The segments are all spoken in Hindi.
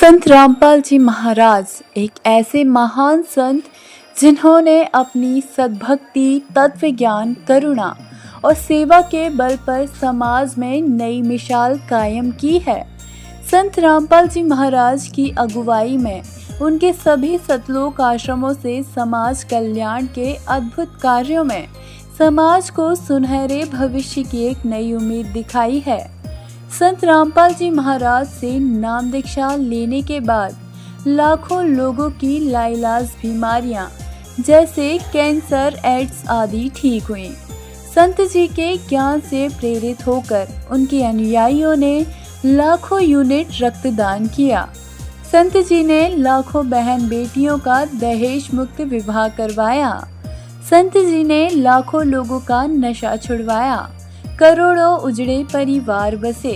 संत रामपाल जी महाराज एक ऐसे महान संत जिन्होंने अपनी सद्भक्ति, तत्व ज्ञान, करुणा और सेवा के बल पर समाज में नई मिसाल कायम की है। संत रामपाल जी महाराज की अगुवाई में उनके सभी सतलोक आश्रमों से समाज कल्याण के अद्भुत कार्यों में समाज को सुनहरे भविष्य की एक नई उम्मीद दिखाई है। संत रामपाल जी महाराज से नाम दीक्षा लेने के बाद लाखों लोगों की लाइलाज बीमारियां जैसे कैंसर, एड्स आदि ठीक हुई। संत जी के ज्ञान से प्रेरित होकर उनके अनुयायियों ने लाखों यूनिट रक्तदान किया। संत जी ने लाखों बहन बेटियों का दहेज मुक्त विवाह करवाया। संत जी ने लाखों लोगों का नशा छुड़वाया। करोड़ों उजड़े परिवार बसे।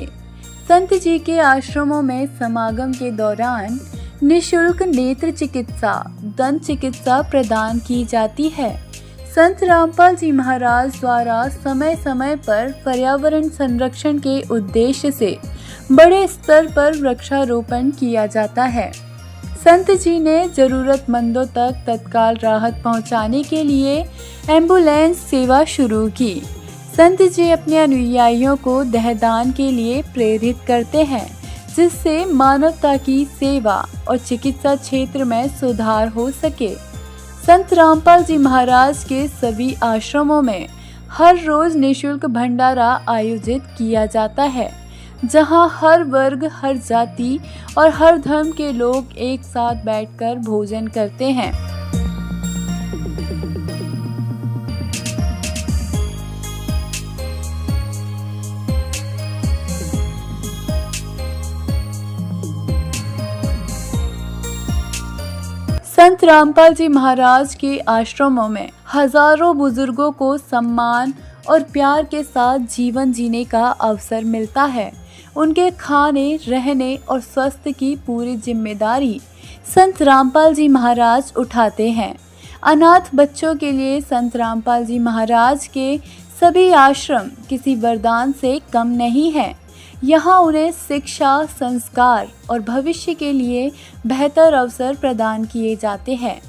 संत जी के आश्रमों में समागम के दौरान निशुल्क नेत्र चिकित्सा, दंत चिकित्सा प्रदान की जाती है। संत रामपाल जी महाराज द्वारा समय समय पर पर्यावरण संरक्षण के उद्देश्य से बड़े स्तर पर वृक्षारोपण किया जाता है। संत जी ने जरूरतमंदों तक तत्काल राहत पहुंचाने के लिए एम्बुलेंस सेवा शुरू की। संत जी अपने अनुयायियों को देहदान के लिए प्रेरित करते हैं, जिससे मानवता की सेवा और चिकित्सा क्षेत्र में सुधार हो सके। संत रामपाल जी महाराज के सभी आश्रमों में हर रोज निशुल्क भंडारा आयोजित किया जाता है, जहां हर वर्ग, हर जाति और हर धर्म के लोग एक साथ बैठकर भोजन करते हैं। संत रामपाल जी महाराज के आश्रमों में हजारों बुजुर्गों को सम्मान और प्यार के साथ जीवन जीने का अवसर मिलता है। उनके खाने, रहने और स्वास्थ्य की पूरी जिम्मेदारी संत रामपाल जी महाराज उठाते हैं। अनाथ बच्चों के लिए संत रामपाल जी महाराज के सभी आश्रम किसी वरदान से कम नहीं हैं। यहाँ उन्हें शिक्षा, संस्कार और भविष्य के लिए बेहतर अवसर प्रदान किए जाते हैं।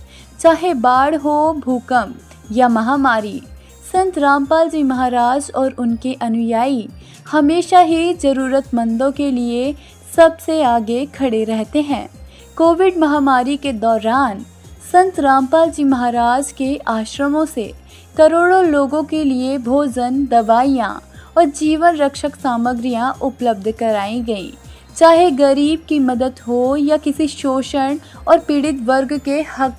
चाहे बाढ़ हो, भूकंप या महामारी, संत रामपाल जी महाराज और उनके अनुयायी हमेशा ही जरूरतमंदों के लिए सबसे आगे खड़े रहते हैं। कोविड महामारी के दौरान संत रामपाल जी महाराज के आश्रमों से करोड़ों लोगों के लिए भोजन, दवाइयाँ और जीवन रक्षक सामग्रियां उपलब्ध कराई गई। चाहे गरीब की मदद हो या किसी शोषण और पीड़ित वर्ग के हक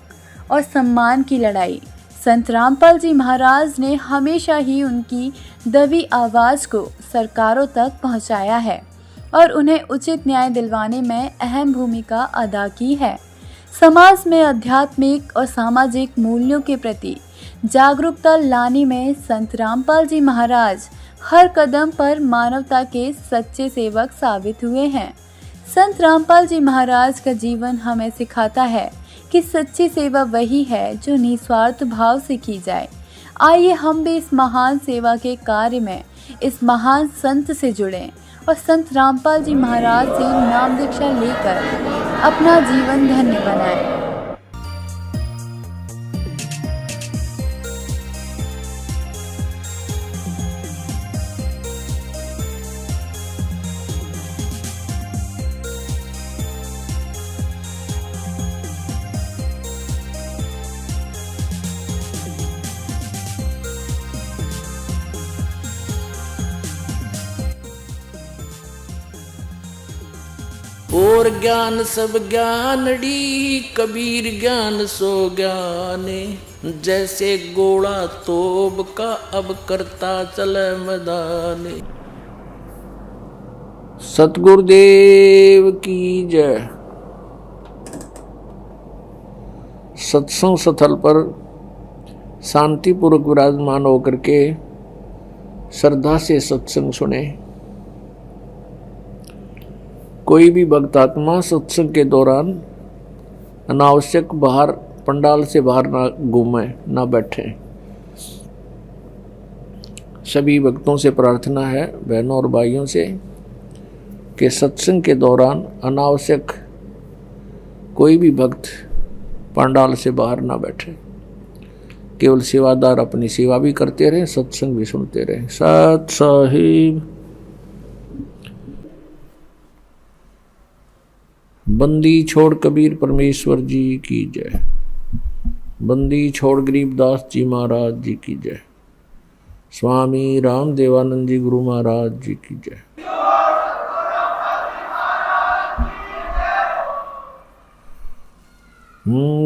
और सम्मान की लड़ाई, संत रामपाल जी महाराज ने हमेशा ही उनकी दबी आवाज़ को सरकारों तक पहुंचाया है और उन्हें उचित न्याय दिलवाने में अहम भूमिका अदा की है। समाज में आध्यात्मिक और सामाजिक मूल्यों के प्रति जागरूकता लाने में संत रामपाल जी महाराज हर कदम पर मानवता के सच्चे सेवक साबित हुए हैं। संत रामपाल जी महाराज का जीवन हमें सिखाता है कि सच्ची सेवा वही है जो निस्वार्थ भाव से की जाए। आइए हम भी इस महान सेवा के कार्य में इस महान संत से जुड़ें और संत रामपाल जी महाराज से नाम दीक्षा लेकर अपना जीवन धन्य बनाएं। और ज्ञान सब ज्ञानड़ी, कबीर ज्ञान सो ज्ञाने। जैसे गोड़ा तोब का अब करता चले मैदाने। सतगुरुदेव की जय। सत्संग स्थल पर शांतिपूर्वक विराजमान होकर के श्रद्धा से सत्संग सुने। कोई भी भक्तात्मा सत्संग के दौरान अनावश्यक बाहर पंडाल से बाहर ना घूमे, ना बैठे। सभी भक्तों से प्रार्थना है, बहनों और भाइयों से, कि सत्संग के दौरान अनावश्यक कोई भी भक्त पंडाल से बाहर ना बैठे, केवल सेवादार अपनी सेवा भी करते रहे, सत्संग भी सुनते रहे। सत साहिब। बंदी छोड़ कबीर परमेश्वर जी की जय। बंदी छोड़ गरीबदास जी महाराज जी की जय। स्वामी राम देवानंद जी गुरु महाराज जी की जय।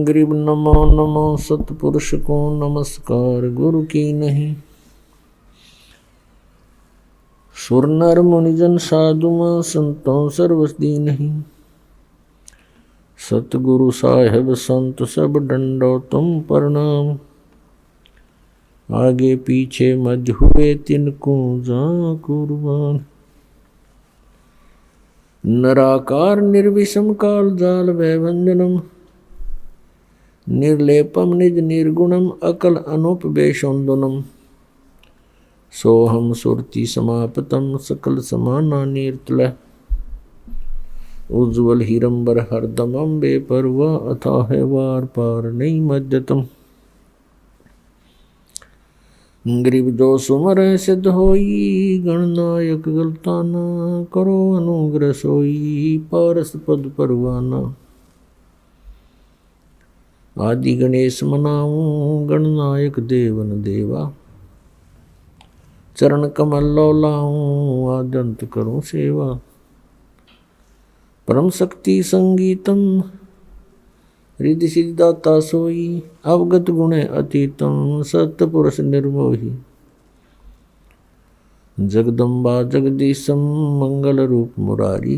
गरीब नमो नमो सतपुरुष को नमस्कार, गुरु की नहीं। सुर नर मुनिजन साधुमा संतों सर्वस्दी नहीं। सतगुरु साहेब संत सब डंडो तुम प्रणाम। आगे पीछे मध्य हुए तिनको जा कुर्बान। नराकार निर्विषम काल जाल वैभंजनम। निर्लेपम निज निर्गुणम अकल अनुपवेशोन्दनम। सोहम सुरति समापतम सकल समाना निर्तल। उज्ज्वल हिरंबर हरदमम बेपरवा अथाह वार पार नहीं मध्यतम। गरीब जो सुमर सिद्ध होई, गणनायक गलताना करो अनुग्रह सोई, पारस पद परवाना। आदि गणेश मनाऊं, गणनायक देवन देवा। चरण कमल लौलाऊं, आद्यंत करूं सेवा। परम शक्ति संगीतम, रिद्धि सिद्धाता सोई। अवगत गुणे अतीतम, सत्पुरुष निर्मोही। जगदम्बा जगदीशम, मंगल रूप मुरारी।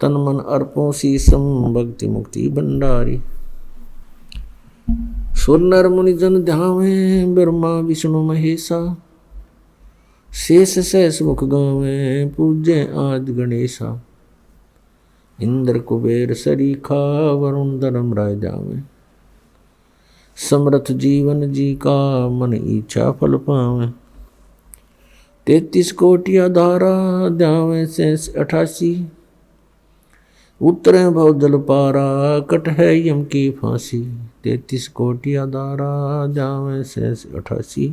तन मन अर्पों शीसम, भक्ति मुक्ति भंडारी। सुर नर मुनि जन ध्यावे, ब्रह्मा विष्णु महेशा। शेष सहस मुख गावे, पूज्य आदि गणेशा। इंद्र कुबेर सरीखा, वरुण धर्म राय जावे। समर्थ जीवन जी का, मन इच्छा फल पावे। 33 कोटि आधारा, ध्यावे शेष 88। उतरे भव जल पारा, कट है यम की फांसी। 33 कोटि आधारा, ध्यावे शेष 88।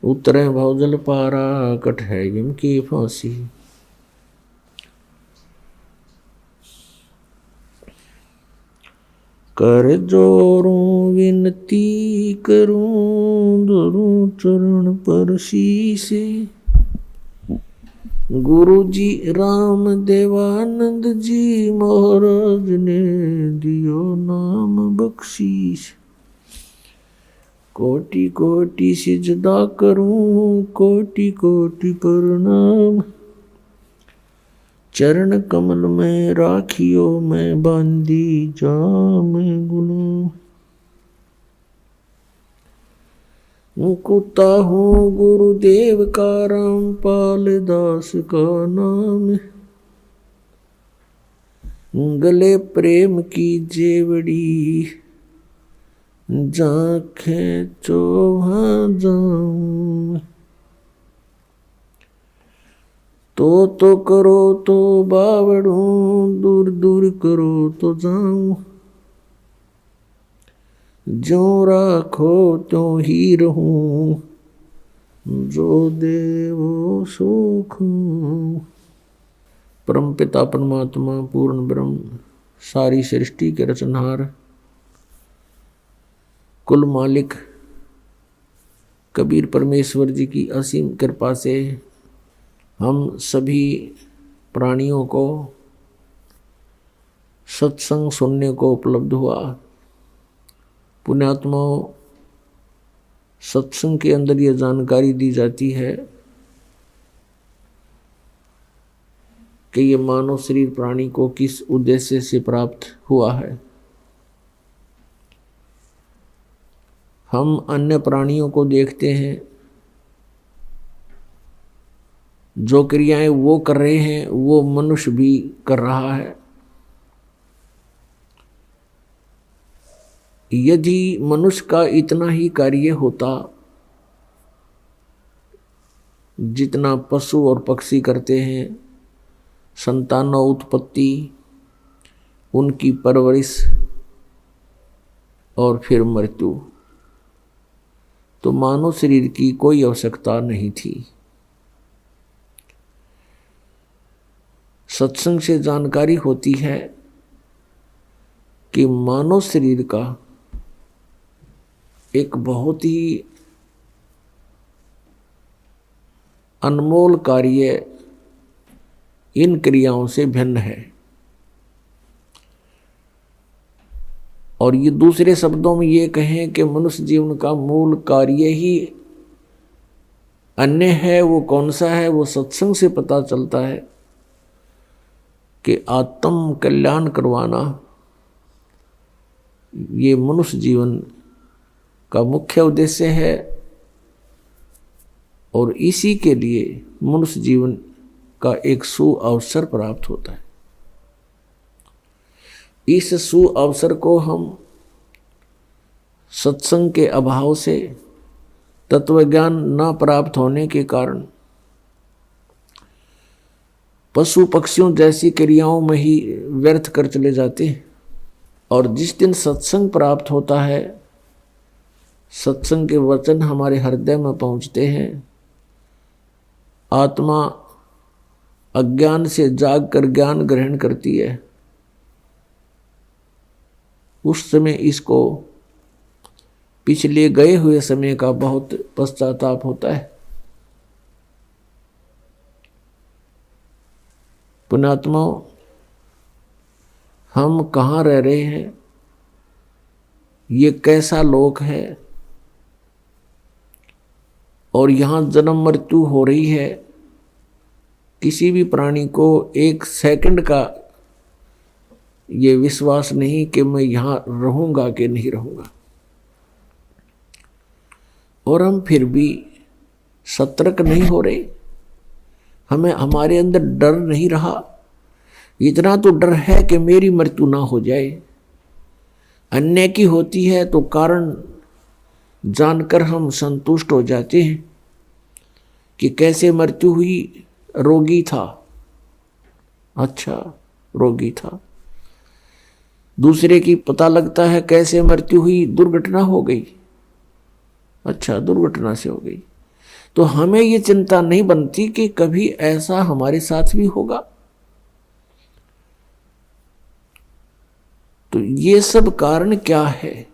उतरे भव जल पारा, कट है यम की फांसी। कर जोरूं विनती करूं, धरूं चरण पर शीसे। गुरु जी राम देवानंद जी महाराज ने दियो नाम बख्शीश। कोटि कोटि सिजदा करूं, कोटि कोटि प्रणाम। चरण कमल में राखियो, मैं बांधी जाम गुलाम। मुकुता हूँ गुरुदेव का, रामपाल दास का नाम। गले प्रेम की जेवड़ी, जाखें चोहा जाऊं। तो करो तो बावड़ूं, दूर दूर करो तो जाऊं। ज्यों राखो त्यों ही रहूं, जो देवो सुख। परम पिता परमात्मा पूर्ण ब्रह्म, सारी सृष्टि के रचनहार, कुल मालिक कबीर परमेश्वर जी की असीम कृपा से हम सभी प्राणियों को सत्संग सुनने को उपलब्ध हुआ। पुण्यात्माओं, सत्संग के अंदर यह जानकारी दी जाती है कि ये मानव शरीर प्राणी को किस उद्देश्य से प्राप्त हुआ है। हम अन्य प्राणियों को देखते हैं, जो क्रियाएं वो कर रहे हैं वो मनुष्य भी कर रहा है। यदि मनुष्य का इतना ही कार्य होता जितना पशु और पक्षी करते हैं, संतानों उत्पत्ति, उनकी परवरिश और फिर मृत्यु, तो मानव शरीर की कोई आवश्यकता नहीं थी। सत्संग से जानकारी होती है कि मानव शरीर का एक बहुत ही अनमोल कार्य इन क्रियाओं से भिन्न है। और ये दूसरे शब्दों में ये कहें कि मनुष्य जीवन का मूल कार्य ही अन्य है। वो कौन सा है? वो सत्संग से पता चलता है कि आत्म कल्याण करवाना ये मनुष्य जीवन का मुख्य उद्देश्य है। और इसी के लिए मनुष्य जीवन का एक सुअवसर प्राप्त होता है। इस सुअवसर को हम सत्संग के अभाव से, तत्वज्ञान न प्राप्त होने के कारण पशु पक्षियों जैसी क्रियाओं में ही व्यर्थ कर चले जाते हैं। और जिस दिन सत्संग प्राप्त होता है, सत्संग के वचन हमारे हृदय में पहुंचते हैं, आत्मा अज्ञान से जागकर ज्ञान ग्रहण करती है, उस समय इसको पिछले गए हुए समय का बहुत पश्चाताप होता है। पुण्यात्माओं, हम कहाँ रह रहे हैं? ये कैसा लोक है? और यहाँ जन्म मृत्यु हो रही है। किसी भी प्राणी को एक सेकंड का ये विश्वास नहीं कि मैं यहाँ रहूँगा कि नहीं रहूँगा। और हम फिर भी सतर्क नहीं हो रहे। हमें हमारे अंदर डर नहीं रहा। इतना तो डर है कि मेरी मृत्यु ना हो जाए। अन्य की होती है तो कारण जानकर हम संतुष्ट हो जाते हैं कि कैसे मृत्यु हुई, रोगी था, अच्छा रोगी था। दूसरे की पता लगता है कैसे मृत्यु हुई, दुर्घटना हो गई, अच्छा दुर्घटना से हो गई। तो हमें ये चिंता नहीं बनती कि कभी ऐसा हमारे साथ भी होगा। तो ये सब कारण क्या है?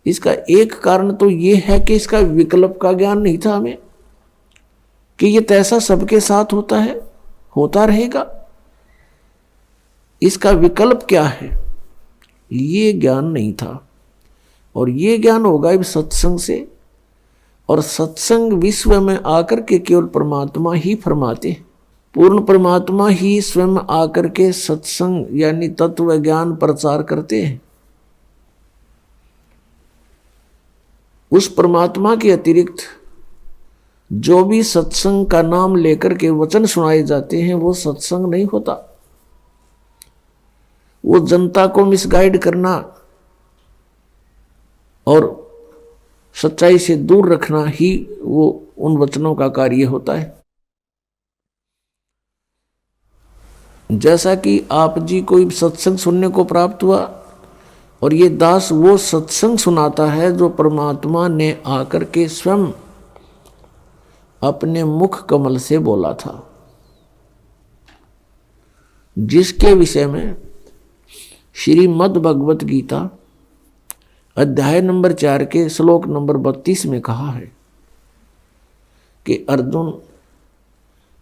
इसका एक कारण तो ये है कि इसका विकल्प का ज्ञान नहीं था हमें, कि ये तैसा सबके साथ होता है, होता रहेगा। इसका विकल्प क्या है, ये ज्ञान नहीं था। और ये ज्ञान होगा इस सत्संग से। और सत्संग विश्व में आकर के केवल परमात्मा ही फरमाते हैं। पूर्ण परमात्मा ही स्वयं आकर के सत्संग यानी तत्व ज्ञान प्रचार करते हैं। उस परमात्मा के अतिरिक्त जो भी सत्संग का नाम लेकर के वचन सुनाए जाते हैं वो सत्संग नहीं होता। वो जनता को मिसगाइड करना और सच्चाई से दूर रखना ही वो उन वचनों का कार्य होता है। जैसा कि आप जी कोई सत्संग सुनने को प्राप्त हुआ और ये दास वो सत्संग सुनाता है जो परमात्मा ने आकर के स्वयं अपने मुख कमल से बोला था, जिसके विषय में श्रीमद् भगवत गीता अध्याय नंबर 4 के श्लोक नंबर 32 में कहा है कि अर्जुन,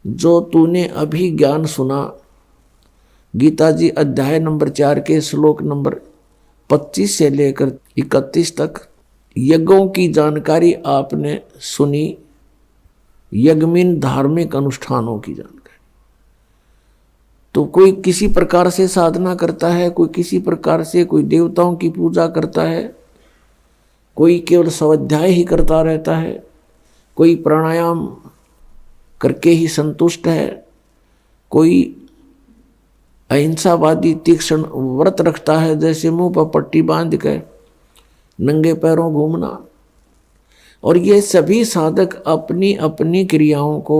जो तूने अभी ज्ञान सुना, गीता जी अध्याय नंबर 4 के श्लोक नंबर 25 से लेकर 31 तक यज्ञों की जानकारी आपने सुनी। यज्ञमीन धार्मिक अनुष्ठानों की जानकारी। तो कोई किसी प्रकार से साधना करता है, कोई किसी प्रकार से कोई देवताओं की पूजा करता है, कोई केवल स्वाध्याय ही करता रहता है, कोई प्राणायाम करके ही संतुष्ट है, कोई अहिंसावादी तीक्ष्ण व्रत रखता है, जैसे मुंह पर पट्टी बांध कर नंगे पैरों घूमना। और ये सभी साधक अपनी अपनी क्रियाओं को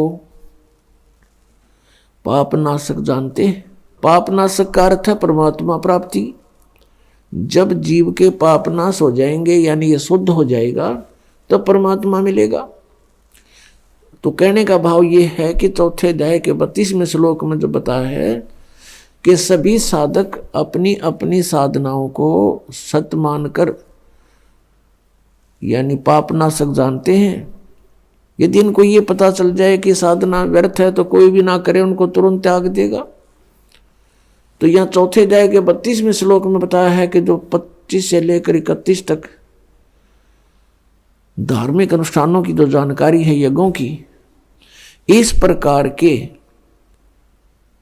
पापनाशक जानते हैं। पाप नाशक का अर्थ है परमात्मा प्राप्ति। जब जीव के पाप नाश हो जाएंगे यानी ये शुद्ध हो जाएगा तो परमात्मा मिलेगा। तो कहने का भाव ये है कि चौथे अध्याय के 32वें श्लोक में जो बताया है कि सभी साधक अपनी अपनी साधनाओं को सत्य मानकर यानी पाप नाशक जानते हैं। यदि इनको ये पता चल जाए कि साधना व्यर्थ है तो कोई भी ना करे, उनको तुरंत त्याग देगा। तो यहाँ चौथे अध्याय के 32वें श्लोक में बताया है कि जो 25 से लेकर 31 तक धार्मिक अनुष्ठानों की जो जानकारी है यज्ञों की, इस प्रकार के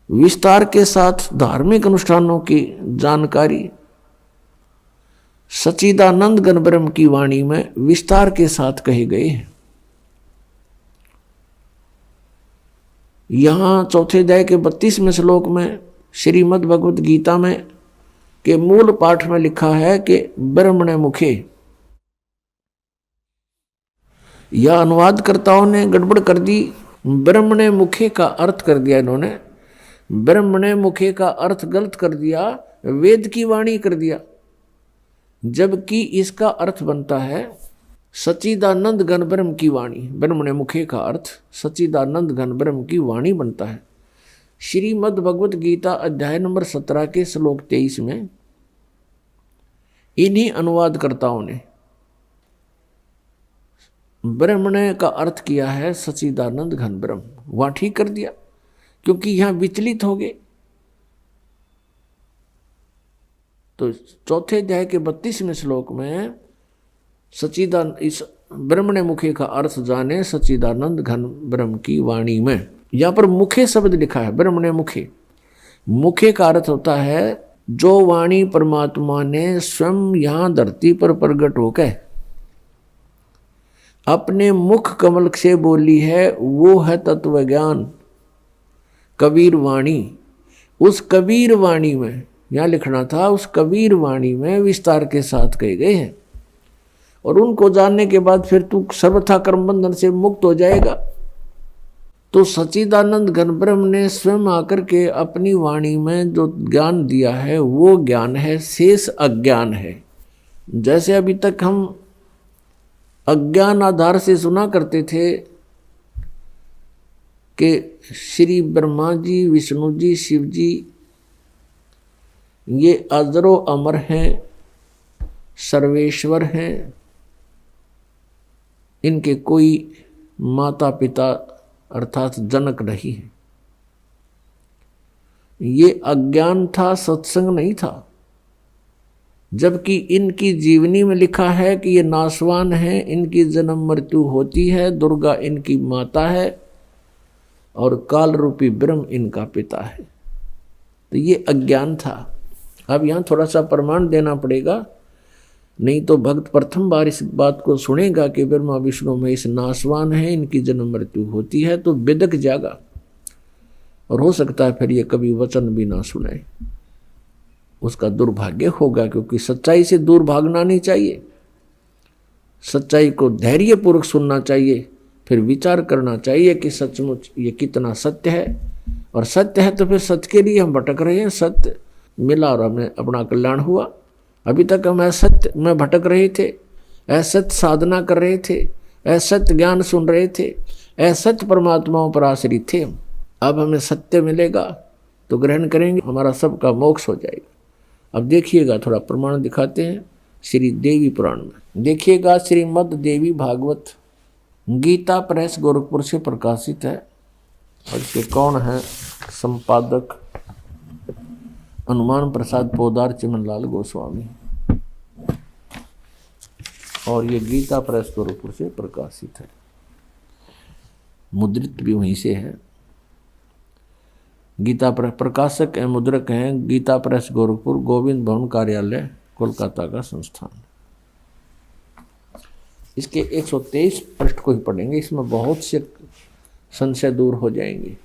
विस्तार के साथ धार्मिक अनुष्ठानों की जानकारी सच्चिदानंद घन ब्रह्म की वाणी में विस्तार के साथ कहे गए हैं। यहां चौथे अध्याय के 32वें श्लोक में श्रीमद् भगवत गीता में के मूल पाठ में लिखा है कि ब्रह्मणे मुखे। यह अनुवादकर्ताओं ने गड़बड़ कर दी, ब्रह्मणे मुखे का अर्थ कर दिया इन्होंने। ब्रह्मणे मुखे का अर्थ गलत कर दिया, वेद की वाणी कर दिया, जबकि इसका अर्थ बनता है सच्चिदानंद घन ब्रह्म की वाणी। ब्रह्मणे मुखे का अर्थ सच्चिदानंद घन ब्रह्म की वाणी बनता है। श्रीमद् भगवत गीता अध्याय नंबर 17 के श्लोक 23 में इन्हीं अनुवादकर्ताओं ने ब्रह्मणे का अर्थ किया है सच्चिदानंद घन ब्रह्म। वहां ठीक कर दिया क्योंकि यहां विचलित हो गए। तो चौथे अध्याय के 32वें श्लोक में सच्चिदानंद इस ब्रह्मणे मुखे का अर्थ जाने सच्चिदानंद घन ब्रह्म की वाणी में। यहां पर मुखे शब्द लिखा है, ब्रह्मणे मुखे। मुखे का अर्थ होता है जो वाणी परमात्मा ने स्वयं यहां धरती पर प्रकट होकर अपने मुख कमल से बोली है, वो है तत्व ज्ञान कबीर वाणी। उस कबीर वाणी में यहां लिखना था, उस कबीर वाणी में विस्तार के साथ कहे गए हैं। और उनको जानने के बाद फिर तू सर्वथा कर्म बंधन से मुक्त हो जाएगा। तो सच्चिदानंद घन ब्रह्म ने स्वयं आकर के अपनी वाणी में जो ज्ञान दिया है वो ज्ञान है, शेष अज्ञान है। जैसे अभी तक हम अज्ञान आधार से सुना करते थे कि श्री ब्रह्मा जी, विष्णु जी, शिव जी ये अजरो अमर हैं, सर्वेश्वर हैं, इनके कोई माता पिता अर्थात जनक नहीं है। ये अज्ञान था, सत्संग नहीं था। जबकि इनकी जीवनी में लिखा है कि ये नाशवान है, इनकी जन्म मृत्यु होती है, दुर्गा इनकी माता है और काल रूपी ब्रह्म इनका पिता है। तो ये अज्ञान था। अब यहाँ थोड़ा सा प्रमाण देना पड़ेगा, नहीं तो भक्त प्रथम बार इस बात को सुनेगा कि ब्रह्मा विष्णु महेश नाशवान है, इनकी जन्म मृत्यु होती है, तो बिदक जागा और हो सकता है फिर ये कभी वचन भी ना सुने। उसका दुर्भाग्य होगा, क्योंकि सच्चाई से दूर भागना नहीं चाहिए। सच्चाई को धैर्यपूर्वक सुनना चाहिए, फिर विचार करना चाहिए कि सचमुच ये कितना सत्य है। और सत्य है तो फिर सत्य के लिए हम भटक रहे हैं। सत्य मिला और हमें अपना कल्याण हुआ। अभी तक हम असत्य में भटक रहे थे, असत्य साधना कर रहे थे, असत्य ज्ञान सुन रहे थे, असत्य परमात्माओं पर आश्रित थे। अब हमें सत्य मिलेगा तो ग्रहण करेंगे, हमारा सबका मोक्ष हो जाएगा। अब देखिएगा, थोड़ा प्रमाण दिखाते हैं श्री देवी पुराण में। देखिएगा, श्रीमद् देवी भागवत गीता प्रेस गोरखपुर से प्रकाशित है। और इसके कौन है संपादक? हनुमान प्रसाद पोदार चिमनलाल गोस्वामी। और ये गीता प्रेस गोरखपुर से प्रकाशित है, मुद्रित भी वहीं से है। गीता प्रेस प्रकाशक एवं मुद्रक हैं गीता प्रेस गोरखपुर, गोविंद भवन कार्यालय, कोलकाता का संस्थान। इसके 123 पृष्ठ को ही पढ़ेंगे, इसमें बहुत से संशय दूर हो जाएंगे।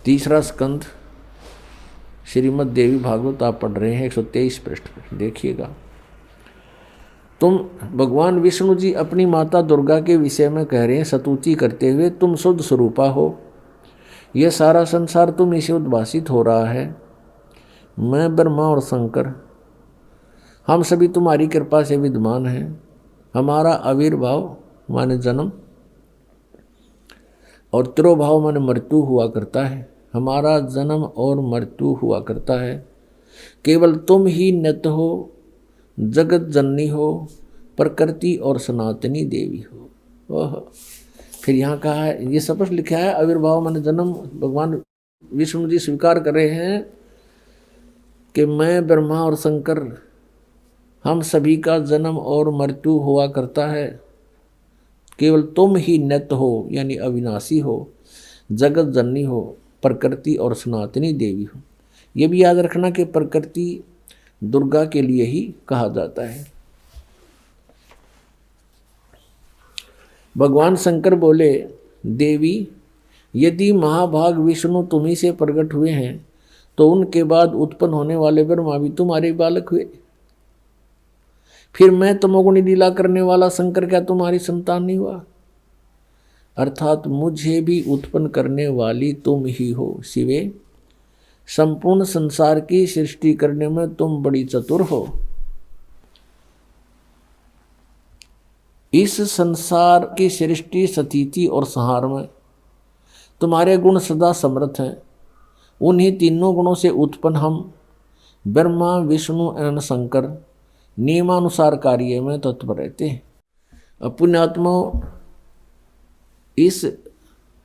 तीसरा स्कंद श्रीमद् देवी भागवत आप पढ़ रहे हैं, 123 पृष्ठ पर देखिएगा। तुम भगवान विष्णु जी अपनी माता दुर्गा के विषय में कह रहे हैं स्तुति करते हुए, तुम शुद्ध स्वरूपा हो, यह सारा संसार तुम इसे उद्भासित हो रहा है। मैं ब्रह्मा और शंकर हम सभी तुम्हारी कृपा से विद्यमान हैं। हमारा आविर्भाव माने जन्म और तिरोभाव माने मृत्यु हुआ करता है। हमारा जन्म और मृत्यु हुआ करता है। केवल तुम ही नित्य हो, जगत जननी हो, प्रकृति और सनातनी देवी हो। ओह, फिर यहाँ कहा है, ये सब लिखा है आविर्भाव माने जन्म। भगवान विष्णु जी स्वीकार कर रहे हैं कि मैं ब्रह्मा और शंकर हम सभी का जन्म और मृत्यु हुआ करता है। केवल तुम ही नित्य हो यानी अविनाशी हो, जगत जननी हो, प्रकृति और सनातनी देवी हो। ये भी याद रखना कि प्रकृति दुर्गा के लिए ही कहा जाता है। भगवान शंकर बोले, देवी यदि महाभाग विष्णु तुम्ही से प्रकट हुए हैं तो उनके बाद उत्पन्न होने वाले ब्रह्मा भी तुम्हारे बालक हुए। फिर मैं तमोगुणी लीला करने वाला शंकर क्या तुम्हारी संतान नहीं हुआ? अर्थात मुझे भी उत्पन्न करने वाली तुम ही हो शिवे। संपूर्ण संसार की सृष्टि करने में तुम बड़ी चतुर हो। इस संसार की सृष्टि, स्थिति और संहार में तुम्हारे गुण सदा समर्थ हैं। उन्हीं तीनों गुणों से उत्पन्न हम ब्रह्मा, विष्णु एवं शंकर नियमानुसार कार्य में तत्पर रहते हैं। पुण्यात्मा, इस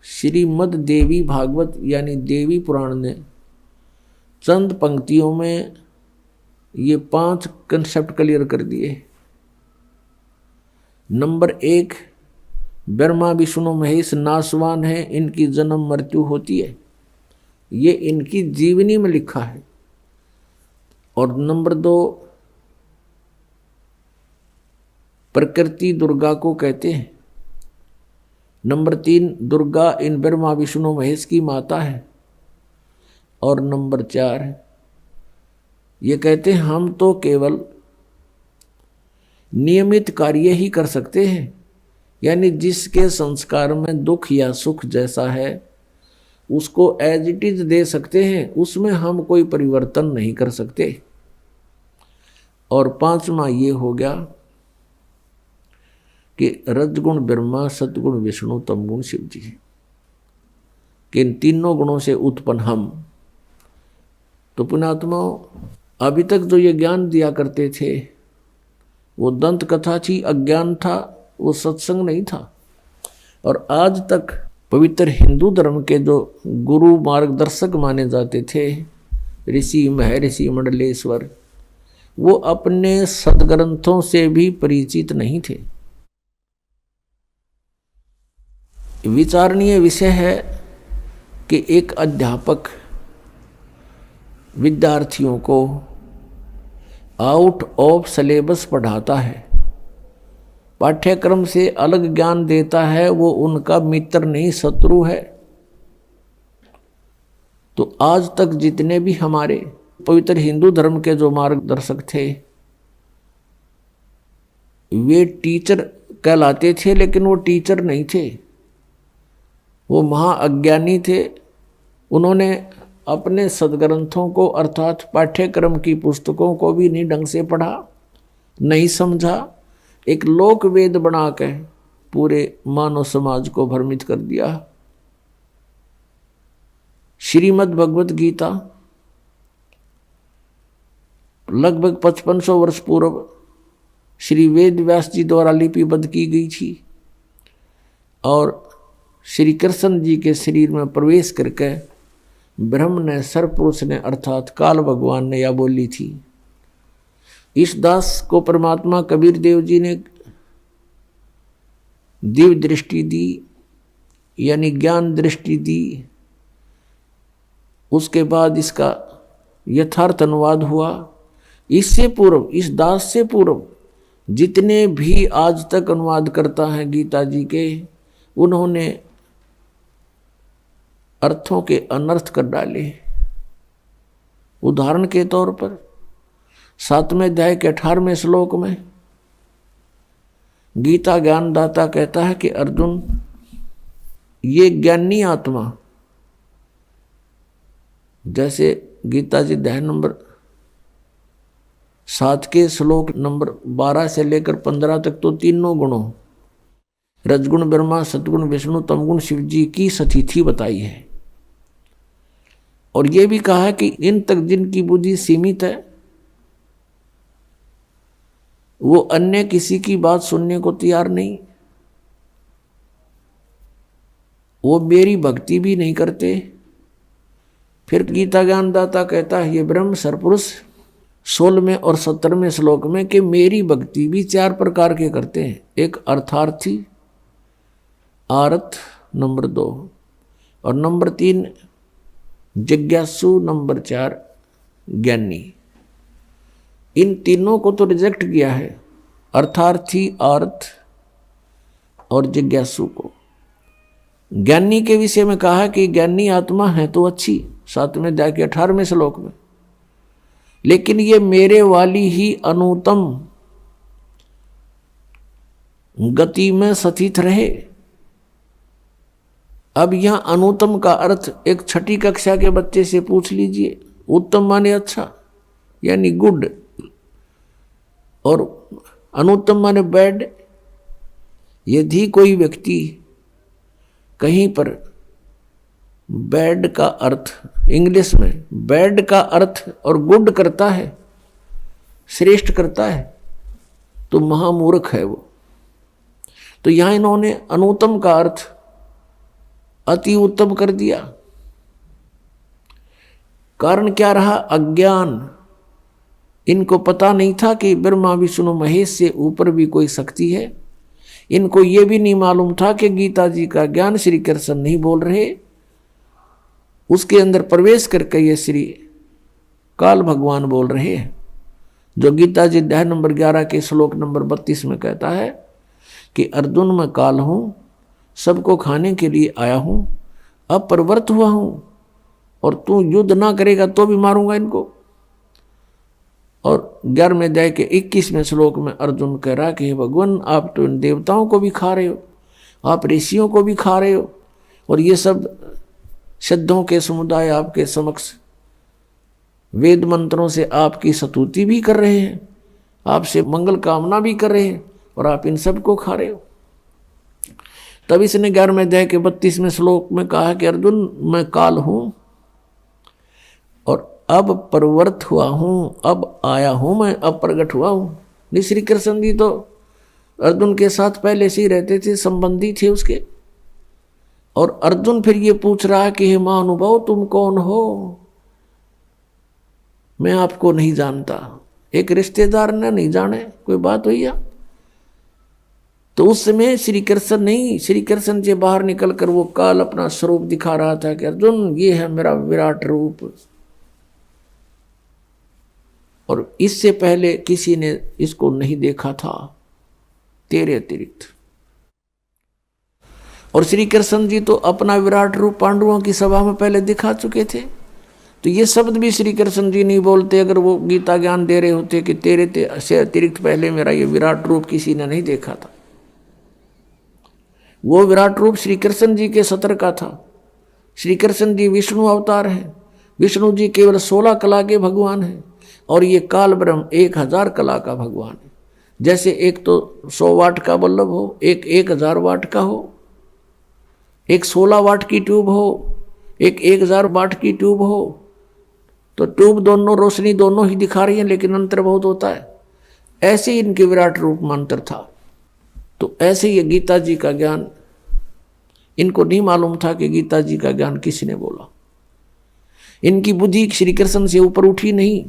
श्रीमद् देवी भागवत यानी देवी पुराण ने चंद पंक्तियों में ये 5 कंसेप्ट क्लियर कर दिए। नंबर 1, ब्रह्मा विष्णु महेश नाशवान है, इनकी जन्म मृत्यु होती है, ये इनकी जीवनी में लिखा है। और नंबर 2, प्रकृति दुर्गा को कहते हैं। नंबर 3, दुर्गा इन ब्रह्मा विष्णु महेश की माता है। और नंबर 4, ये कहते हैं हम तो केवल नियमित कार्य ही कर सकते हैं, यानी जिसके संस्कार में दुख या सुख जैसा है उसको एज इट इज दे सकते हैं, उसमें हम कोई परिवर्तन नहीं कर सकते। और 5वां ये हो गया कि रजगुण ब्रह्मा, सतगुण विष्णु, तमगुण शिव जी, कि इन तीनों गुणों से उत्पन्न हम। तो पुण्यात्मा, अभी तक जो ये ज्ञान दिया करते थे वो दंत कथा थी, अज्ञान था, वो सत्संग नहीं था। और आज तक पवित्र हिंदू धर्म के जो गुरु मार्गदर्शक माने जाते थे, ऋषि महर्षि मंडलेश्वर, वो अपने सदग्रंथों से भी परिचित नहीं थे। विचारणीय विषय है कि एक अध्यापक विद्यार्थियों को आउट ऑफ सिलेबस पढ़ाता है, पाठ्यक्रम से अलग ज्ञान देता है, वो उनका मित्र नहीं शत्रु है। तो आज तक जितने भी हमारे पवित्र हिंदू धर्म के जो मार्गदर्शक थे वे टीचर कहलाते थे, लेकिन वो टीचर नहीं थे, वो महाअज्ञानी थे। उन्होंने अपने सदग्रंथों को अर्थात पाठ्यक्रम की पुस्तकों को भी नहीं ढंग से पढ़ा, नहीं समझा, एक लोक वेद बना के पूरे मानव समाज को भ्रमित कर दिया। श्रीमद् भगवत गीता लगभग 5500 वर्ष पूर्व श्री वेद व्यास जी द्वारा लिपिबद्ध की गई थी और श्री कृष्ण जी के शरीर में प्रवेश करके ब्रह्म ने, सर्वपुरुष ने अर्थात काल भगवान ने यह बोली थी। इस दास को परमात्मा कबीर देव जी ने दिव्य दृष्टि दी, यानी ज्ञान दृष्टि दी। उसके बाद इसका यथार्थ अनुवाद हुआ। इससे पूर्व, इस दास से पूर्व जितने भी आज तक अनुवाद करता है गीता जी के, उन्होंने अर्थों के अनर्थ कर डाले। उदाहरण के तौर पर 7वें अध्याय के 18वें श्लोक में गीता ज्ञानदाता कहता है कि अर्जुन, ये ज्ञानी आत्मा, जैसे गीता जी अध्याय नंबर 7 के श्लोक नंबर 12 से लेकर 15 तक तो तीनों गुणों, रजगुण ब्रह्मा, सतगुण विष्णु, तमगुण शिव जी की सतिथि बताई है। और ये भी कहा है कि इन तक जिनकी बुद्धि सीमित है वो अन्य किसी की बात सुनने को तैयार नहीं, वो मेरी भक्ति भी नहीं करते। फिर गीता ज्ञानदाता कहता है, ये ब्रह्म सरपुरुष 16वें और 17वें श्लोक में कि मेरी भक्ति भी 4 प्रकार के करते हैं। एक अर्थार्थी, आरत नंबर 2, और नंबर 3 जिज्ञासु, नंबर 4 ज्ञानी। इन तीनों को तो रिजेक्ट किया है, अर्थार्थी, आर्थ और जिज्ञासु को। ज्ञानी के विषय में कहा कि ज्ञानी आत्मा है तो अच्छी, 7वें अध्याय के 18वें श्लोक में, लेकिन ये मेरे वाली ही अनुत्तम गति में स्थित रहे। अब यहां अनुत्तम का अर्थ एक 6ठी कक्षा के बच्चे से पूछ लीजिए। उत्तम माने अच्छा, यानी गुड, और अनुत्तम माने बैड। यदि कोई व्यक्ति कहीं पर बैड का अर्थ, इंग्लिश में बैड का अर्थ और गुड करता है, श्रेष्ठ करता है, तो महामूर्ख है वो। तो यहां इन्होंने अनुत्तम का अर्थ अति उत्तम कर दिया। कारण क्या रहा? अज्ञान। इनको पता नहीं था कि ब्रह्मा विष्णु महेश से ऊपर भी कोई शक्ति है। इनको ये भी नहीं मालूम था कि गीता जी का ज्ञान श्री कृष्ण नहीं बोल रहे, उसके अंदर प्रवेश करके ये श्री काल भगवान बोल रहे हैं। जो गीता जी अध्याय नंबर 11 के श्लोक नंबर 32 में कहता है कि अर्जुन, मैं काल हूं, सबको खाने के लिए आया हूं, अब प्रवृत्त हुआ हूं, और तू युद्ध ना करेगा तो भी मारूंगा इनको। और 11वें अध्याय के 21वें श्लोक में अर्जुन कह रहा कि भगवान, आप तो इन देवताओं को भी खा रहे हो, आप ऋषियों को भी खा रहे हो, और ये सब सिद्धों के समुदाय आपके समक्ष वेद मंत्रों से आपकी स्तुति भी कर रहे हैं, आपसे मंगल कामना भी कर रहे हैं, और आप इन सब को खा रहे हो। तब इसने 11वें अध्याय के 32वें श्लोक में कहा कि अर्जुन, मैं काल हूं और अब प्रवृत्त हुआ हूं, अब आया हूं, मैं अब प्रकट हुआ हूं। नहीं, श्री कृष्ण जी तो अर्जुन के साथ पहले से ही रहते थे, संबंधी थे उसके। और अर्जुन फिर ये पूछ रहा है कि हे महानुभाव, तुम कौन हो? मैं आपको नहीं जानता। एक रिश्तेदार ने नहीं जाने, कोई बात हुई है? तो उस समय श्री कृष्ण नहीं, श्री कृष्ण से बाहर निकलकर वो काल अपना स्वरूप दिखा रहा था कि अर्जुन, ये है मेरा विराट रूप। और इससे पहले किसी ने इसको नहीं देखा था तेरे अतिरिक्त। और श्री कृष्ण जी तो अपना विराट रूप पांडवों की सभा में पहले दिखा चुके थे। तो ये शब्द भी श्री कृष्ण जी नहीं बोलते अगर वो गीता ज्ञान दे रहे होते कि तेरे से अतिरिक्त पहले मेरा ये विराट रूप किसी ने नहीं देखा था। वो विराट रूप श्री कृष्ण जी के सत्र का था। श्री कृष्ण जी विष्णु अवतार हैं। विष्णु जी केवल 16 कला के भगवान हैं, और ये काल ब्रह्म 1000 कला का भगवान है। जैसे एक तो 100 वाट का बल्लभ हो, एक 1000 वाट का हो, एक 16 वाट की ट्यूब हो, एक 1000 वाट की ट्यूब हो, तो ट्यूब दोनों, रोशनी दोनों ही दिखा रही है, लेकिन अंतर बहुत होता है। ऐसे ही इनके विराट रूप में अंतर था। तो ऐसे ये गीता जी का ज्ञान इनको नहीं मालूम था कि गीता जी का ज्ञान किसने बोला। इनकी बुद्धि श्री कृष्ण से ऊपर उठी नहीं।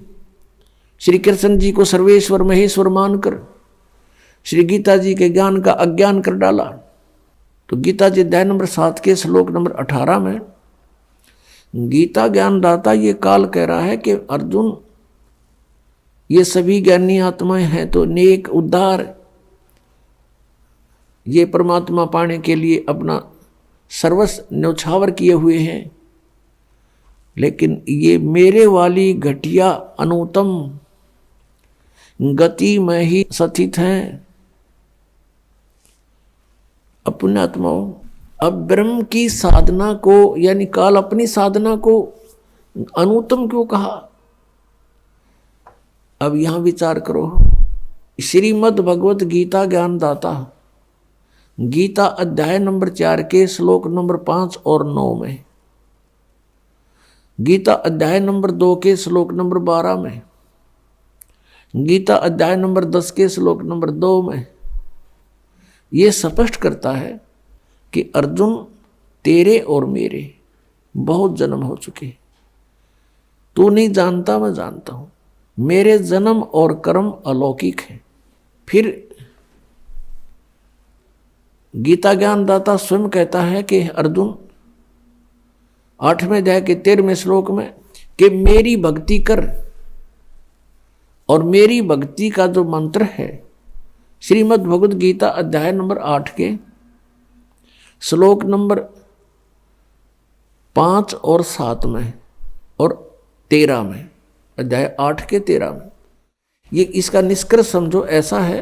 श्री कृष्ण जी को सर्वेश्वर महेश्वर मानकर श्री गीता जी के ज्ञान का अज्ञान कर डाला। तो गीता जी अध्याय नंबर 7 के श्लोक नंबर 18 में गीता ज्ञानदाता ये काल कह रहा है कि अर्जुन, ये सभी ज्ञानी आत्माएं हैं तो नेक, उद्धार, ये परमात्मा पाने के लिए अपना सर्वस्व न्यौछावर किए हुए हैं, लेकिन ये मेरे वाली घटिया अनुत्तम गति में ही स्थित हैं। अब पुण्यात्माओं, अब ब्रह्म की साधना को यानी काल अपनी साधना को अनुत्तम क्यों कहा? अब यहां विचार करो। श्रीमद् भगवत गीता ज्ञानदाता गीता अध्याय नंबर 4 के श्लोक नंबर 5 और 9 में, गीता अध्याय नंबर 2 के श्लोक नंबर 12 में, गीता अध्याय नंबर 10 के श्लोक नंबर 2 में यह स्पष्ट करता है कि अर्जुन, तेरे और मेरे बहुत जन्म हो चुके। तू नहीं जानता, मैं जानता हूं। मेरे जन्म और कर्म अलौकिक हैं। फिर गीता ज्ञानदाता स्वयं कहता है कि अर्जुन 8वें अध्याय के 13वें श्लोक में कि मेरी भक्ति कर, और मेरी भक्ति का जो मंत्र है श्रीमद् भगवद गीता अध्याय नंबर 8 के श्लोक नंबर 5 और 7 में और 13 में, अध्याय 8 के 13 में, ये इसका निष्कर्ष समझो ऐसा है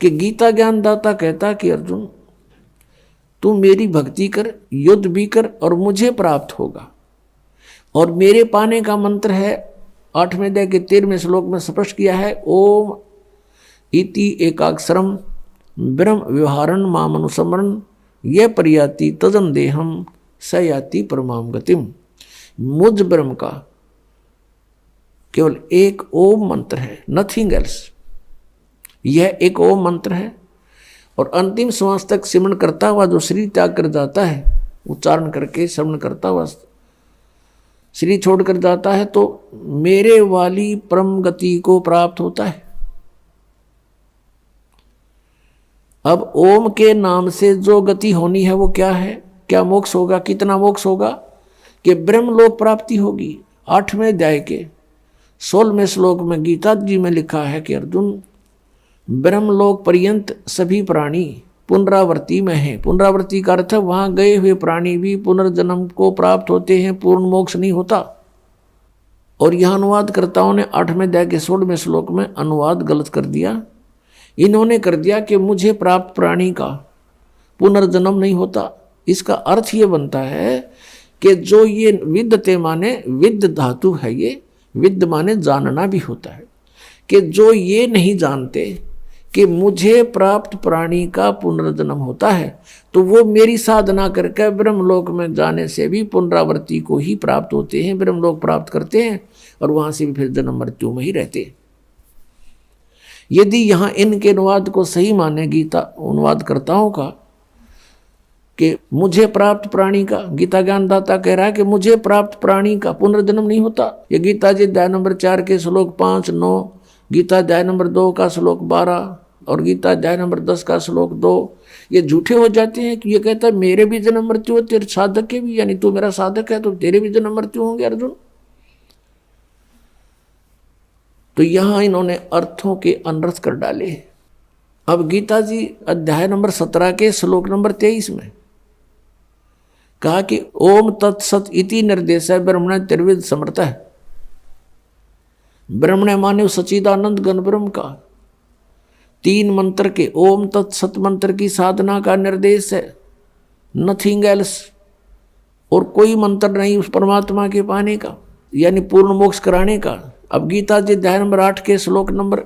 कि गीता ज्ञानदाता कहता कि अर्जुन तू मेरी भक्ति कर, युद्ध भी कर और मुझे प्राप्त होगा। और मेरे पाने का मंत्र है 8वें अध्याय के 13वें श्लोक में स्पष्ट किया है, ओम इति एकाक्षरम ब्रह्म व्यवहारण मामनुसमरण यह परियाति तजम देहम स याति परमाम गतिम। मुझ ब्रह्म का केवल एक ओम मंत्र है, नथिंग एल्स। यह एक ओम मंत्र है और अंतिम श्वास तक सिमरण करता हुआ जो शरीर त्याग कर जाता है, उच्चारण करके श्रवण करता हुआ शरीर छोड़कर जाता है, तो मेरे वाली परम गति को प्राप्त होता है। अब ओम के नाम से जो गति होनी है वो क्या है? क्या मोक्ष होगा? कितना मोक्ष होगा? कि ब्रह्मलोक प्राप्ति होगी। 8वें अध्याय के 16वें श्लोक में गीता जी में लिखा है कि अर्जुन, ब्रह्मलोक पर्यंत सभी प्राणी पुनरावृत्ति में हैं। पुनरावृत्ति का अर्थ है वहां गए हुए प्राणी भी पुनर्जन्म को प्राप्त होते हैं, पूर्ण मोक्ष नहीं होता। और यह अनुवादकर्ताओं ने 8वें अध्याय के 16वें श्लोक में अनुवाद गलत कर दिया। इन्होंने कर दिया कि मुझे प्राप्त प्राणी का पुनर्जन्म नहीं होता। इसका अर्थ ये बनता है कि जो ये विद्यते माने विद्य धातु है, ये विद्य माने जानना भी होता है, कि जो ये नहीं जानते कि मुझे प्राप्त प्राणी का पुनर्जन्म होता है, तो वो मेरी साधना करके ब्रह्मलोक में जाने से भी पुनरावृत्ति को ही प्राप्त होते हैं, ब्रह्मलोक प्राप्त करते हैं और वहां से भी फिर जन्म मृत्यु में ही रहते हैं। यदि यहाँ इनके अनुवाद को सही माने गीता अनुवादकर्ताओं का कि मुझे प्राप्त प्राणी का, गीता ज्ञानदाता कह रहा है कि मुझे प्राप्त प्राणी का पुनर्जन्म नहीं होता। ये गीता जी अध्याय नंबर 4 के श्लोक 5, 9, गीता अध्याय नंबर 2 का श्लोक 12 और गीता अध्याय नंबर 10 का श्लोक 2 ये झूठे हो जाते हैं कि ये कहता है मेरे भी जन्म मृत्यु हो, तेरे साधक के भी, यानी तू मेरा साधक है तो तेरे भी जन्म मृत्यु होंगे अर्जुन। तो यहां इन्होंने अर्थों के अनर्थ कर डाले। अब गीता जी अध्याय नंबर 17 के श्लोक नंबर 23 में कहा कि ओम तत्सत इति निर्देश है ब्रह्मण त्रिविध समर्थ है। ब्रह्मण माने सच्चिदानंद घन ब्रह्म का 3 मंत्र के ओम तत्सत मंत्र की साधना का निर्देश है, नथिंग एल्स। और कोई मंत्र नहीं उस परमात्मा के पाने का, यानी पूर्ण मोक्ष कराने का। अब गीता जी अध्याय नंबर 8 के श्लोक नंबर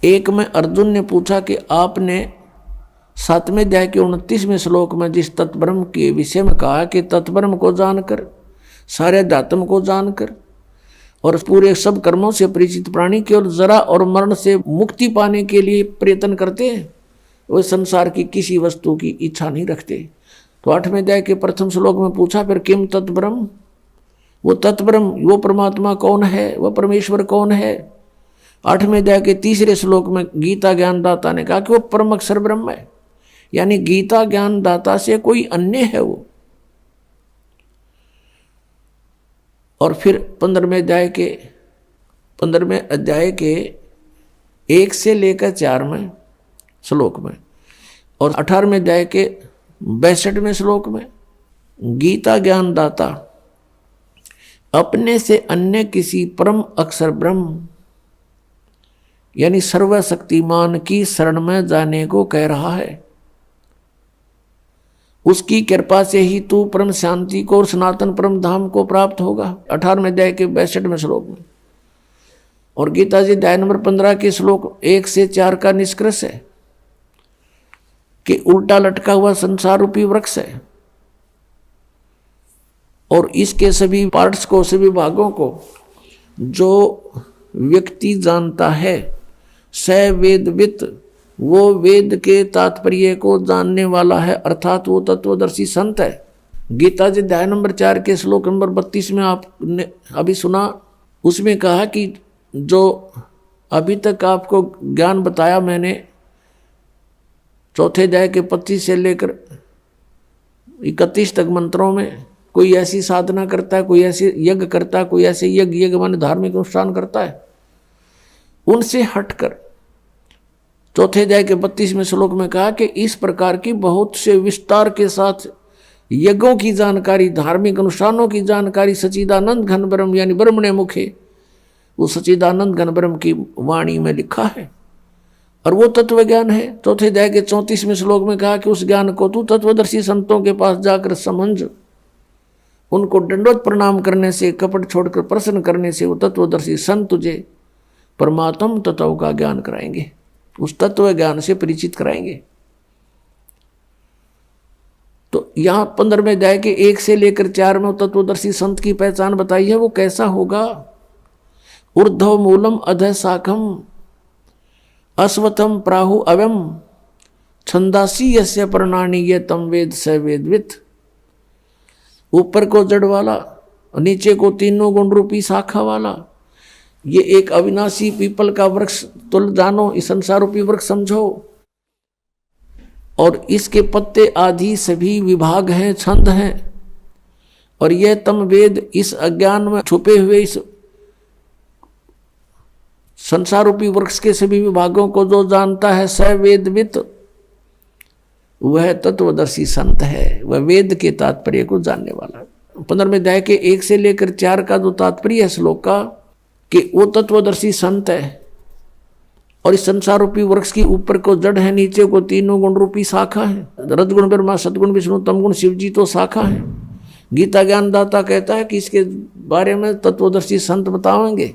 1 में अर्जुन ने पूछा कि आपने 7वें अध्याय के 29वें श्लोक में जिस तत्ब्रह्म के विषय में कहा कि तत्ब्रह्म को जानकर, सारे अध्यात्म को जानकर और पूरे सब कर्मों से परिचित प्राणी केवल जरा और मरण से मुक्ति पाने के लिए प्रयत्न करते हैं, वो संसार की किसी वस्तु की इच्छा नहीं रखते। तो 8वें अध्याय के प्रथम श्लोक में पूछा फिर किम तत्ब्रह्म, वो तत्ब्रह्म, वो परमात्मा कौन है, वो परमेश्वर कौन है। 8वें अध्याय के 3रे श्लोक में गीता ज्ञानदाता ने कहा कि वो परम अक्षर ब्रह्म है, यानी गीता ज्ञानदाता से कोई अन्य है वो। और फिर 15वें अध्याय के 1 से लेकर 4वें श्लोक में और 18वें अध्याय के 62वें श्लोक में गीता ज्ञानदाता अपने से अन्य किसी परम अक्षर ब्रह्म यानी सर्वशक्तिमान की शरण में जाने को कह रहा है। उसकी कृपा से ही तू परम शांति को और सनातन परम धाम को प्राप्त होगा। 18वें अध्याय के 62वें श्लोक में। और गीता जी अध्याय नंबर 15 के श्लोक 1 से 4 का निष्कर्ष है कि उल्टा लटका हुआ संसार रूपी वृक्ष है और इसके सभी पार्ट्स को, सभी भागों को जो व्यक्ति जानता है, स वेदवित, वो वेद के तात्पर्य को जानने वाला है, अर्थात वो तत्वदर्शी संत है। गीता जी अध्याय नंबर 4 के श्लोक नंबर 32 में आपने अभी सुना, उसमें कहा कि जो अभी तक आपको ज्ञान बताया मैंने, चौथे अध्याय के 25 से लेकर 31 तक मंत्रों में, कोई ऐसी साधना करता है, कोई ऐसे यज्ञ करता है, कोई ऐसे यज्ञ माने धार्मिक अनुष्ठान करता है, उनसे हटकर चौथे अध्याय के 32वें श्लोक में कहा कि इस प्रकार की बहुत से विस्तार के साथ यज्ञों की जानकारी, धार्मिक अनुष्ठानों की जानकारी सच्चिदानंद घन ब्रह्म यानी ब्रह्मणे मुखे, वो सच्चिदानंद घन ब्रह्म की वाणी में लिखा है और वो तत्व ज्ञान है। चौथे अध्याय के 34वें श्लोक में कहा कि उस ज्ञान को तू तत्वदर्शी संतों के पास जाकर समझ, उनको दंडवत प्रणाम करने से, कपट छोड़कर प्रश्न करने से वो तत्वदर्शी संत तुझे परमात्म तत्व का ज्ञान कराएंगे, उस तत्व ज्ञान से परिचित कराएंगे। तो यहाँ 15वें अध्याय के 1 से लेकर 4 में तत्वदर्शी संत की पहचान बताई है। वो कैसा होगा? ऊर्ध्व मूलम अधः शाखम अश्वत्थम प्राहु अव्यम छंदासी यस्य प्रणानी ये तम वेद स वेदवित। ऊपर को जड़ वाला, नीचे को तीनों गुण रूपी शाखा वाला, ये एक अविनाशी पीपल का वृक्ष तुल जानो, इस संसार रूपी वृक्ष समझो, और इसके पत्ते आदि सभी विभाग हैं, छंद हैं, और यह तम वेद इस अज्ञान में छुपे हुए इस संसार रूपी वृक्ष के सभी विभागों को जो जानता है, स वेदवित, वह तत्वदर्शी संत है, वह वेद के तात्पर्य को जानने वाला। 15वें अध्याय के 1 से लेकर 4 का जो तात्पर्य है श्लोक का, कि वो तत्वदर्शी संत है और इस संसार रूपी वृक्ष की ऊपर को जड़ है, नीचे को तीनों गुण रूपी शाखा है। रजगुण ब्रह्मा, सदगुण विष्णु, तमगुण शिव जी तो शाखा है। गीता ज्ञानदाता कहता है कि इसके बारे में तत्वदर्शी संत बताएंगे।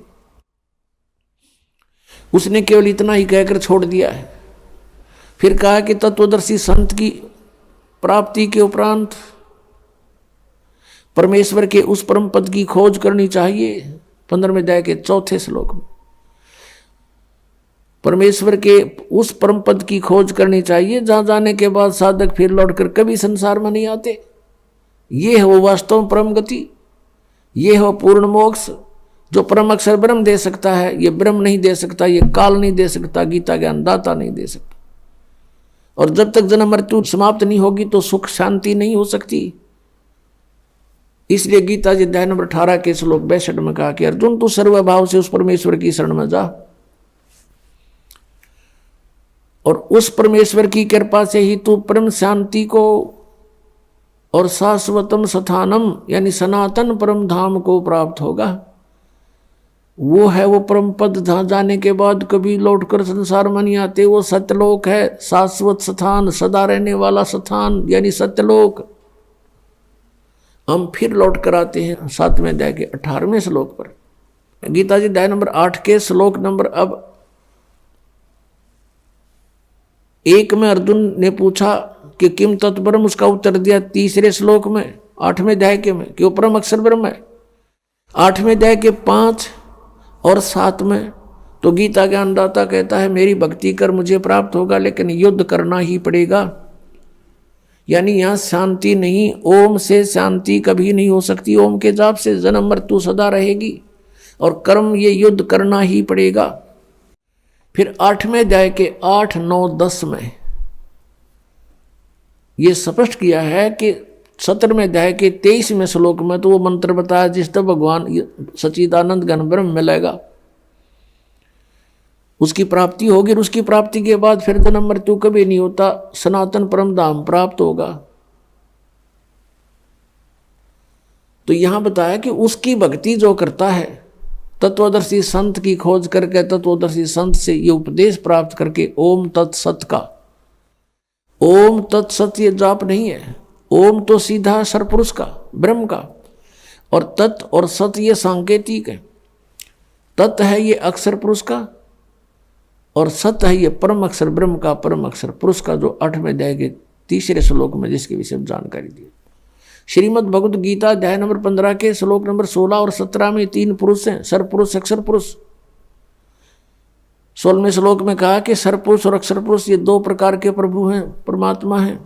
उसने केवल इतना ही कहकर छोड़ दिया है। फिर कहा कि तत्वदर्शी संत की प्राप्ति के उपरांत परमेश्वर के उस परम पद की खोज करनी चाहिए। 15वें अध्याय के 4 श्लोक में परमेश्वर के उस परम पद की खोज करनी चाहिए, जहां जाने के बाद साधक फिर लौटकर कभी संसार में नहीं आते। ये है वो वास्तव परम गति, ये है पूर्ण मोक्ष जो परम अक्षर ब्रह्म दे सकता है। ये ब्रह्म नहीं दे सकता, ये काल नहीं दे सकता, गीता ज्ञान दाता नहीं दे सकता। और जब तक जन्म मृत्यु समाप्त नहीं होगी तो सुख शांति नहीं हो सकती। इसलिए गीता जी अध्याय नंबर 18 के श्लोक 62 में कहा कि अर्जुन तू सर्वभाव से उस परमेश्वर की शरण में जा, और उस परमेश्वर की कृपा से ही तू परम शांति को और शाश्वतम स्थानम यानी सनातन परम धाम को प्राप्त होगा। वो है वो परम पद जहां जाने के बाद कभी लौटकर संसार में नहीं आते। वो सत्यलोक है, शाश्वत स्थान, सदा रहने वाला स्थान यानी सत्यलोक। हम फिर लौट कर आते हैं 7वें अध्याय के 18वें श्लोक पर। गीता जी अध्याय नंबर 8 के श्लोक नंबर अब 1 में अर्जुन ने पूछा कि किम तत्परम, उसका उत्तर दिया 3 श्लोक में 8वें अध्याय के में कि वो परम अक्षर ब्रह्म है। 8वें अध्याय के 5 और 7 में तो गीता ज्ञानदाता कहता है मेरी भक्ति कर मुझे प्राप्त होगा, लेकिन युद्ध करना ही पड़ेगा। यानी यहाँ शांति नहीं, ओम से शांति कभी नहीं हो सकती। ओम के जाप से जन्म मृत्यु सदा रहेगी और कर्म ये युद्ध करना ही पड़ेगा। फिर 8वें अध्याय के 8, 9, 10 में ये स्पष्ट किया है कि 17वें अध्याय के 23वें श्लोक में तो वो मंत्र बताया जिस तक भगवान सच्चिदानंद घन ब्रह्म मिलेगा, उसकी प्राप्ति होगी। और उसकी प्राप्ति के बाद फिर जन्म मृत्यु कभी नहीं होता, सनातन परम धाम प्राप्त होगा। तो यहां बताया कि उसकी भक्ति जो करता है, तत्वदर्शी संत की खोज करके, तत्वदर्शी संत से ये उपदेश प्राप्त करके, ओम तत्सत का, ओम तत्सत ये जाप नहीं है, ओम तो सीधा सरपुरुष का, ब्रह्म का, और तत् और सत ये सांकेतिक है। तत् है ये अक्षर पुरुष का, और सत है ये परम अक्षर ब्रह्म का, परम अक्षर पुरुष का, जो 8वें अध्याय के 3रे श्लोक में जिसके विषय में जानकारी दी। श्रीमद् भगवद गीता अध्याय नंबर 15 के श्लोक नंबर 16 और 17 में 3 पुरुष हैं, सरपुरुष अक्षर पुरुष। 16वें श्लोक में कहा कि सरपुरुष और अक्षर पुरुष ये 2 प्रकार के प्रभु हैं, परमात्मा हैं।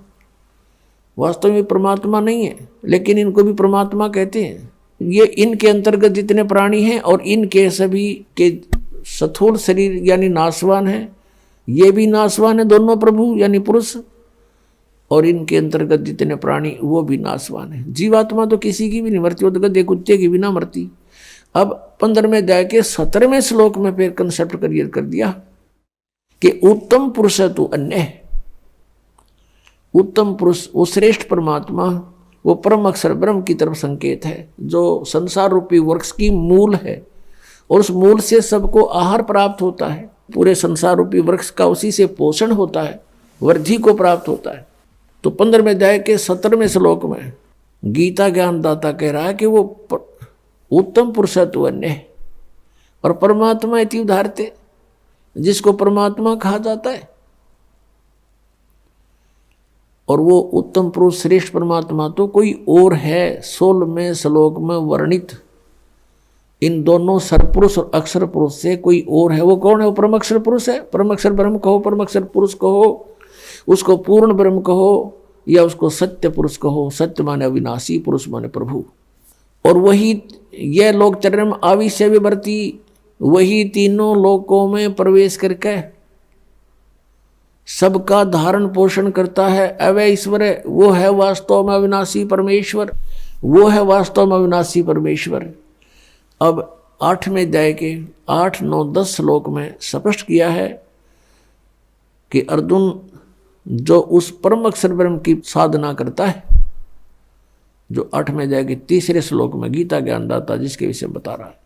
वास्तव में परमात्मा नहीं है, लेकिन इनको भी परमात्मा कहते हैं। ये इनके अंतर्गत जितने प्राणी हैं और इनके सभी के स्थूल शरीर यानी नाशवान है, ये भी नाशवान है, दोनों प्रभु यानी पुरुष, और इनके अंतर्गत जितने प्राणी वो भी नाशवान है। जीवात्मा तो किसी की भी नहीं मरती, वो तो गधे कुत्ते की भी ना मरती। अब 15वें अध्याय के 17वें श्लोक में फिर कंसेप्ट क्लियर कर दिया कि उत्तम पुरुष है तू अन्य है। उत्तम पुरुष वो श्रेष्ठ परमात्मा, वो परम अक्षर ब्रह्म की तरफ संकेत है, जो संसार रूपी वृक्ष की मूल है, और उस मूल से सबको आहार प्राप्त होता है। पूरे संसार रूपी वृक्ष का उसी से पोषण होता है, वृद्धि को प्राप्त होता है। तो 15वें अध्याय के 17वें श्लोक में गीता ज्ञानदाता कह रहा है कि वो उत्तम पुरुष है तो अन्य है, और परमात्मा इति उदाहरते, जिसको परमात्मा कहा जाता है। और वो उत्तम पुरुष श्रेष्ठ परमात्मा तो कोई और है 16वें श्लोक में वर्णित इन दोनों सरपुरुष और अक्षर पुरुष से कोई और है। वो कौन है? वो परम अक्षर पुरुष है। परम अक्षर ब्रह्म कहो, परम अक्षर पुरुष कहो, उसको पूर्ण ब्रह्म कहो, या उसको सत्य पुरुष कहो। सत्य माने अविनाशी, पुरुष माने प्रभु। और वही यह लोक चरण आविष्य विवर्ती, वही तीनों लोकों में प्रवेश करके सबका धारण पोषण करता है। अवय ईश्वर है, वो है वास्तव में अविनाशी परमेश्वर, वो है वास्तव में अविनाशी परमेश्वर। अब 8वें अध्याय के 8, 9, 10 श्लोक में स्पष्ट किया है कि अर्जुन जो उस परम अक्षर ब्रह्म की साधना करता है, जो 8वें अध्याय के 3रे श्लोक में गीता ज्ञानदाता जिसके विषय बता रहा है,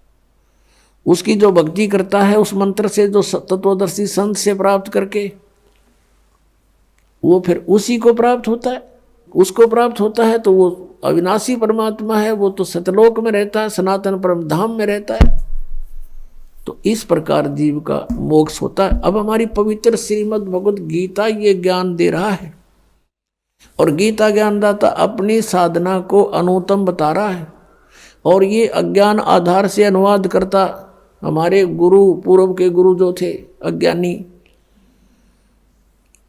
उसकी जो भक्ति करता है उस मंत्र से, जो तत्वदर्शी संत से प्राप्त करके, वो फिर उसी को प्राप्त होता है। उसको प्राप्त होता है तो वो अविनाशी परमात्मा है, वो तो सतलोक में रहता है, सनातन परम धाम में रहता है। तो इस प्रकार जीव का मोक्ष होता है। अब हमारी पवित्र श्रीमद् भगवद गीता ये ज्ञान दे रहा है, और गीता ज्ञानदाता अपनी साधना को अनुत्तम बता रहा है, और ये अज्ञान आधार से अनुवाद करता हमारे गुरु, पूर्व के गुरु जो थे अज्ञानी,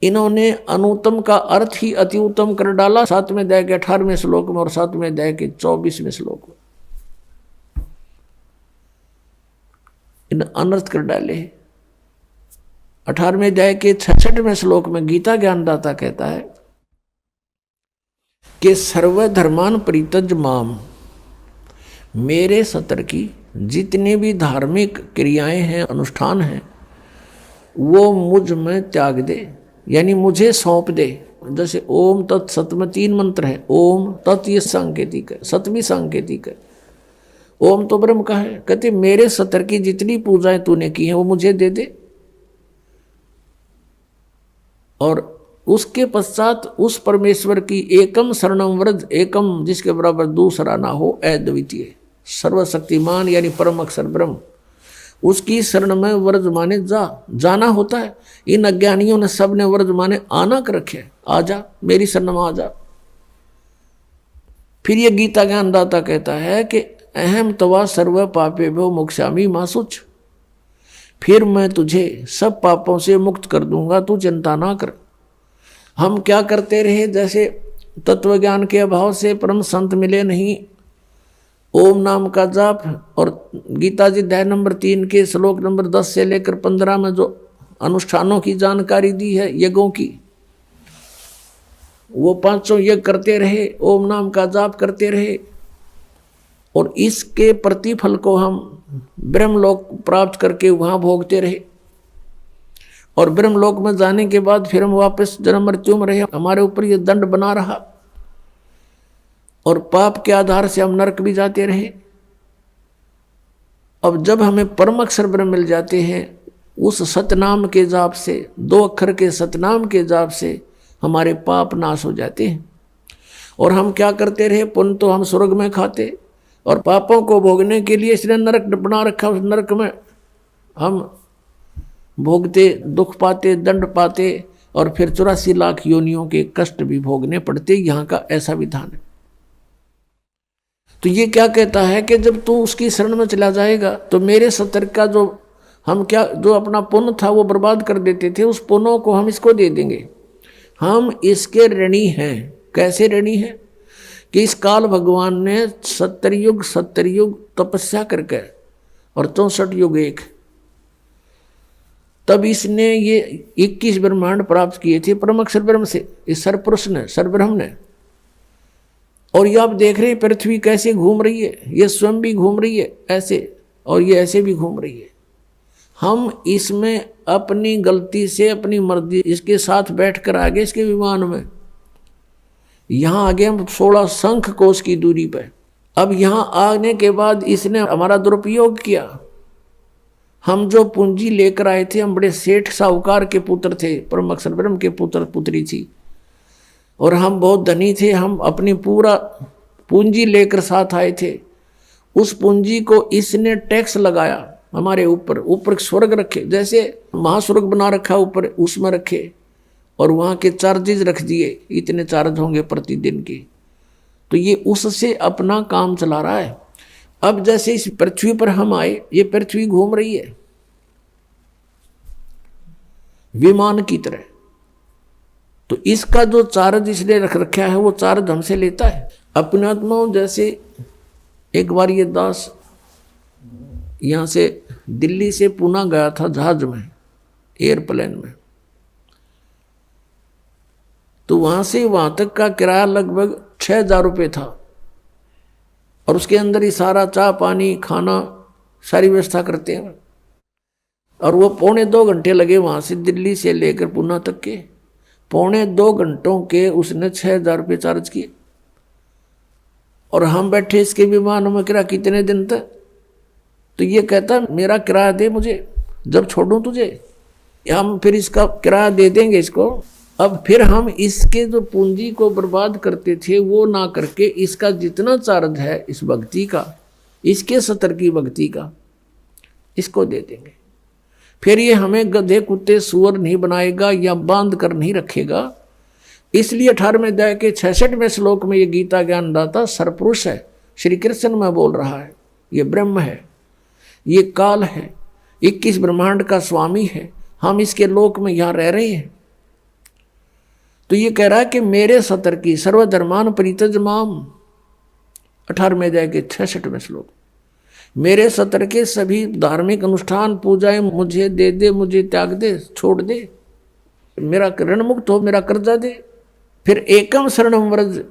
इन्होंने अनुत्तम का अर्थ ही अति उत्तम कर डाला 7वें अध्याय के 18वें श्लोक में और 7वें अध्याय के 24वें श्लोक में इन अनर्थ कर डाले। 18वें अध्याय के 66वें श्लोक में गीता ज्ञानदाता कहता है कि सर्वधर्मान परित्यज माम, मेरे सतर की जितनी भी धार्मिक क्रियाएं हैं, अनुष्ठान हैं, वो मुझ में त्याग दे, यानी मुझे सौंप दे। जैसे ओम तत् सत में 3 मंत्र है। ओम तत् ये सांकेतिक है, सत भी सांकेतिक है। ओम तो ब्रह्म का है। कहते मेरे सतर की जितनी पूजाएं तूने की हैं वो मुझे दे दे, और उसके पश्चात उस परमेश्वर की एकम शरणम व्रज, एकम जिसके बराबर दूसरा ना हो, अद्वितीय सर्वशक्तिमान यानी परम अक्षर ब्रह्म, उसकी शरण में व्रज माने जाना होता है। इन अज्ञानियों ने सब ने व्रज माने आना कर रखे, आजा मेरी शरण में आजा। फिर ये गीता ज्ञानदाता कहता है कि अहम तवा सर्व पापेभ्यो मोक्षामि मा शुच, फिर मैं तुझे सब पापों से मुक्त कर दूंगा, तू चिंता ना कर। हम क्या करते रहे, जैसे तत्व ज्ञान के अभाव से परम संत मिले नहीं, ओम नाम का जाप, और गीता जी अध्याय नंबर 3 के श्लोक नंबर 10 से लेकर 15 में जो अनुष्ठानों की जानकारी दी है, यज्ञों की, वो 500 यज्ञ करते रहे, ओम नाम का जाप करते रहे, और इसके प्रतिफल को हम ब्रह्मलोक प्राप्त करके वहाँ भोगते रहे। और ब्रह्मलोक में जाने के बाद फिर हम वापस जन्म मृत्यु में रहे, हमारे ऊपर ये दंड बना रहा, और पाप के आधार से हम नरक भी जाते रहे। अब जब हमें परम अक्षर ब्रह्म मिल जाते हैं, उस सतनाम के जाप से, 2 अक्षर के सतनाम के जाप से हमारे पाप नाश हो जाते हैं। और हम क्या करते रहे, पुण्य तो हम स्वर्ग में खाते और पापों को भोगने के लिए इसने नरक बना रखा। उस नरक में हम भोगते, दुख पाते, दंड पाते और फिर 84 लाख योनियों के कष्ट भी भोगने पड़ते। यहाँ का ऐसा विधान है। तो ये क्या कहता है कि जब तू उसकी शरण में चला जाएगा तो मेरे सतर का जो अपना पुण्य था वो बर्बाद कर देते थे, उस पुण्यों को हम इसको दे देंगे। हम इसके ऋणी हैं। कैसे ऋणी हैं कि इस काल भगवान ने 70 युग तपस्या करके और 64 युग एक, तब इसने ये 21 ब्रह्मांड प्राप्त किए थे परम अक्षर ब्रह्म से, इस सरपुरुष ने, सरब्रह्म ने। और ये आप देख रहे हैं पृथ्वी कैसे घूम रही है, ये स्वयं भी घूम रही है ऐसे, और ये ऐसे भी घूम रही है। हम इसमें अपनी गलती से, अपनी मर्जी इसके साथ बैठकर आ गए इसके विमान में। यहाँ आ गए हम 16 शंख कोश की दूरी पर। अब यहाँ आने के बाद इसने हमारा दुरुपयोग किया। हम जो पूंजी लेकर आए थे, हम बड़े सेठ साहूकार के पुत्र थे, परम अक्षर ब्रह्म के पुत्र पुत्री थी, और हम बहुत धनी थे। हम अपनी पूरा पूंजी लेकर साथ आए थे। उस पूंजी को इसने टैक्स लगाया हमारे ऊपर स्वर्ग रखे, जैसे महास्वर्ग बना रखा ऊपर, उसमें रखे और वहाँ के चार्जेज रख दिए, इतने चार्ज होंगे प्रतिदिन के। तो ये उससे अपना काम चला रहा है। अब जैसे इस पृथ्वी पर हम आए, ये पृथ्वी घूम रही है विमान की तरह। तो इसका जो चार्ज इसने रख रखा है वो चार्ज हमसे लेता है। अपने आत्माओं, जैसे एक बार ये दास यहाँ से दिल्ली से पुणे गया था जहाज में, एयरप्लेन में। तो वहाँ से वहाँ तक का किराया लगभग 6,000 रुपये था, और उसके अंदर ही सारा चाय पानी खाना सारी व्यवस्था करते हैं। और वो 2.25 घंटे लगे वहाँ से दिल्ली से लेकर पुणे तक के। 2.25 घंटों के उसने 6,000 रुपये चार्ज किए। और हम बैठे इसके विमान में, किराया कितने दिन तक? तो ये कहता मेरा किराया दे मुझे, जब छोड़ूं तुझे। हम फिर इसका किराया दे देंगे इसको। अब फिर हम इसके जो पूंजी को बर्बाद करते थे वो ना करके इसका जितना चार्ज है इस भक्ति का, इसके सतर की भक्ति का, इसको दे देंगे। फिर ये हमें गधे कुत्ते सुअर नहीं बनाएगा या बांध कर नहीं रखेगा। इसलिए 18वें अध्याय के 66वें श्लोक में ये गीता ज्ञानदाता सरपुरुष है, श्री कृष्ण में बोल रहा है। ये ब्रह्म है, ये काल है, 21 ब्रह्मांड का स्वामी है। हम इसके लोक में यहाँ रह रहे हैं। तो ये कह रहा है कि मेरे सतर की सर्वधर्मान परित्यज माम, 18वें अध्याय के 66वें श्लोक, मेरे सतर के सभी धार्मिक अनुष्ठान पूजाएं मुझे दे दे, मुझे त्याग दे, छोड़ दे, मेरा ऋण मुक्त हो, मेरा कर्जा दे। फिर एकम शरणम व्रज,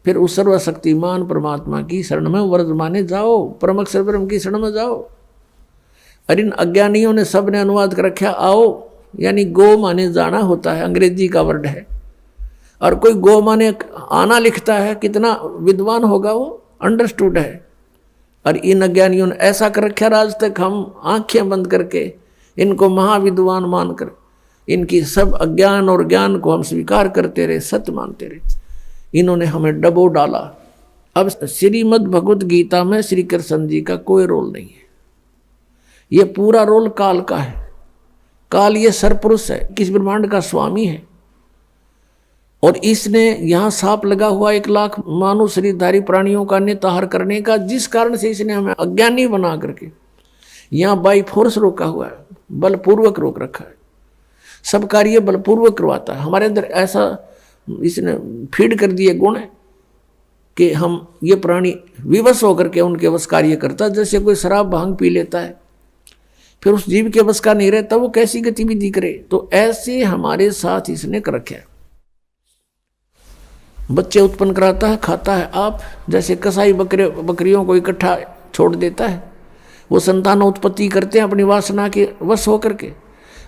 फिर उस सर्वशक्तिमान परमात्मा की शरण में व्रज माने जाओ, परम अक्षर ब्रह्म की शरण में जाओ। और इन अज्ञानियों ने सब ने अनुवाद कर रखा आओ, यानी गो माने जाना होता है, अंग्रेजी का वर्ड है। और कोई गो माने आना लिखता है, कितना विद्वान होगा वो, अंडरस्टूड है। और इन अज्ञानियों ने ऐसा कर रखा, आज तक हम आंखें बंद करके इनको महाविद्वान मानकर इनकी सब अज्ञान और ज्ञान को हम स्वीकार करते रहे, सत्य मानते रहे। इन्होंने हमें डबो डाला। अब श्रीमद् भगवत गीता में श्री कृष्ण जी का कोई रोल नहीं है, ये पूरा रोल काल का है। काल ये सरपुरुष है, किस ब्रह्मांड का स्वामी है। और इसने यहाँ सांप लगा हुआ 1 लाख मानव शरीरधारी प्राणियों का निताहार करने का, जिस कारण से इसने हमें अज्ञानी बना करके यहाँ बाई फोर्स रोका हुआ है, बलपूर्वक रोक रखा है। सब कार्य बलपूर्वक करवाता है। हमारे अंदर ऐसा इसने फीड कर दिए गुण है कि हम ये प्राणी विवश होकर के उनके वश कार्य करता। जैसे कोई शराब भांग पी लेता है, फिर उस जीव के वश का नहीं रहता, वो कैसी गतिविधि करे। तो ऐसे हमारे साथ इसने कर रखा है। बच्चे उत्पन्न कराता है, खाता है। आप जैसे कसाई बकरियों को इकट्ठा छोड़ देता है, वो संतान उत्पत्ति करते हैं अपनी वासना के वश होकर के,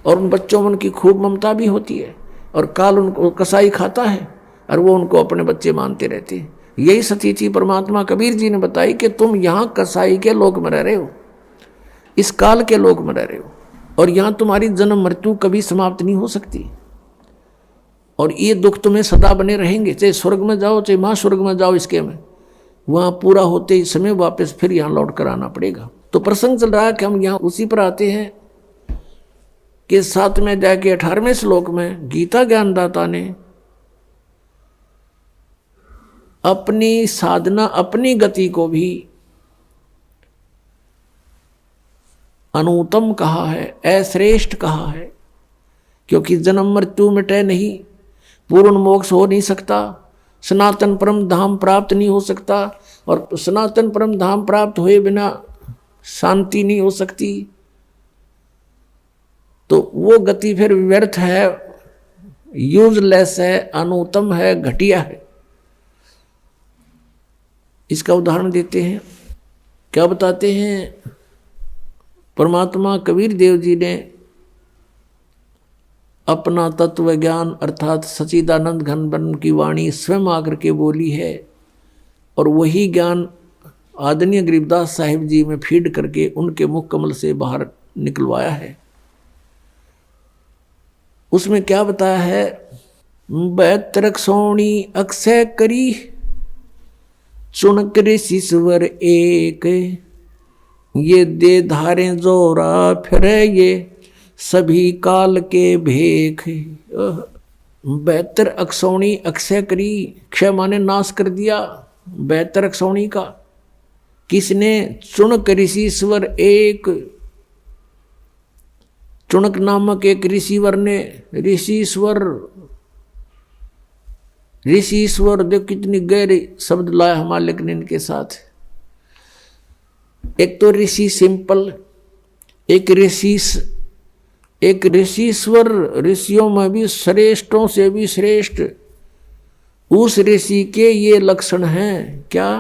और उन बच्चों में उनकी खूब ममता भी होती है। और काल उनको कसाई खाता है और वो उनको अपने बच्चे मानते रहते हैं। यही सतीथि परमात्मा कबीर जी ने बताई कि तुम यहाँ कसाई के लोक में रह रहे हो, इस काल के लोक में रह रहे हो, और यहाँ तुम्हारी जन्म मृत्यु कभी समाप्त नहीं हो सकती। और ये दुख तुम्हें सदा बने रहेंगे, चाहे स्वर्ग में जाओ चाहे महास्वर्ग में जाओ, इसके में वहाँ पूरा होते ही समय वापस फिर यहाँ लौट कर आना पड़ेगा। तो प्रसंग चल रहा है कि हम यहाँ उसी पर आते हैं कि 7वें अध्याय के 18वें श्लोक में गीता ज्ञानदाता ने अपनी साधना, अपनी गति को भी अनुत्तम कहा है, अश्रेष्ठ कहा है, क्योंकि जन्म मृत्यु मिटे नहीं, पूर्ण मोक्ष हो नहीं सकता, सनातन परम धाम प्राप्त नहीं हो सकता, और सनातन परम धाम प्राप्त हुए बिना शांति नहीं हो सकती। तो वो गति फिर व्यर्थ है, यूजलेस है, अनुत्तम है, घटिया है। इसका उदाहरण देते हैं। क्या बताते हैं? परमात्मा कबीर देव जी ने अपना तत्व ज्ञान अर्थात सच्चिदानंद घन ब्रह्म की वाणी स्वयं आकर के बोली है, और वही ज्ञान आदरणीय गरीबदास साहिब जी में फीड करके उनके मुख कमल से बाहर निकलवाया है। उसमें क्या बताया है? 72 सोणी अक्षय करी, चुनक ऋषिश्वर एक, ये दे धारे जोरा फिरे, ये सभी काल के भेख। 72 अक्षौणी अक्षय करी, क्षय माने नाश कर दिया 72 अक्षौणी का। किसने? चुनक ऋषिश्वर एक, चुनक नामक एक ऋषिवर ने, ऋषिश्वर देख कितनी गहरी शब्द लाया हमारे लेकिन इनके साथ। एक तो ऋषि सिंपल, एक ऋषिश्वर, ऋषियों में भी श्रेष्ठों से भी श्रेष्ठ। उस ऋषि के ये लक्षण हैं क्या?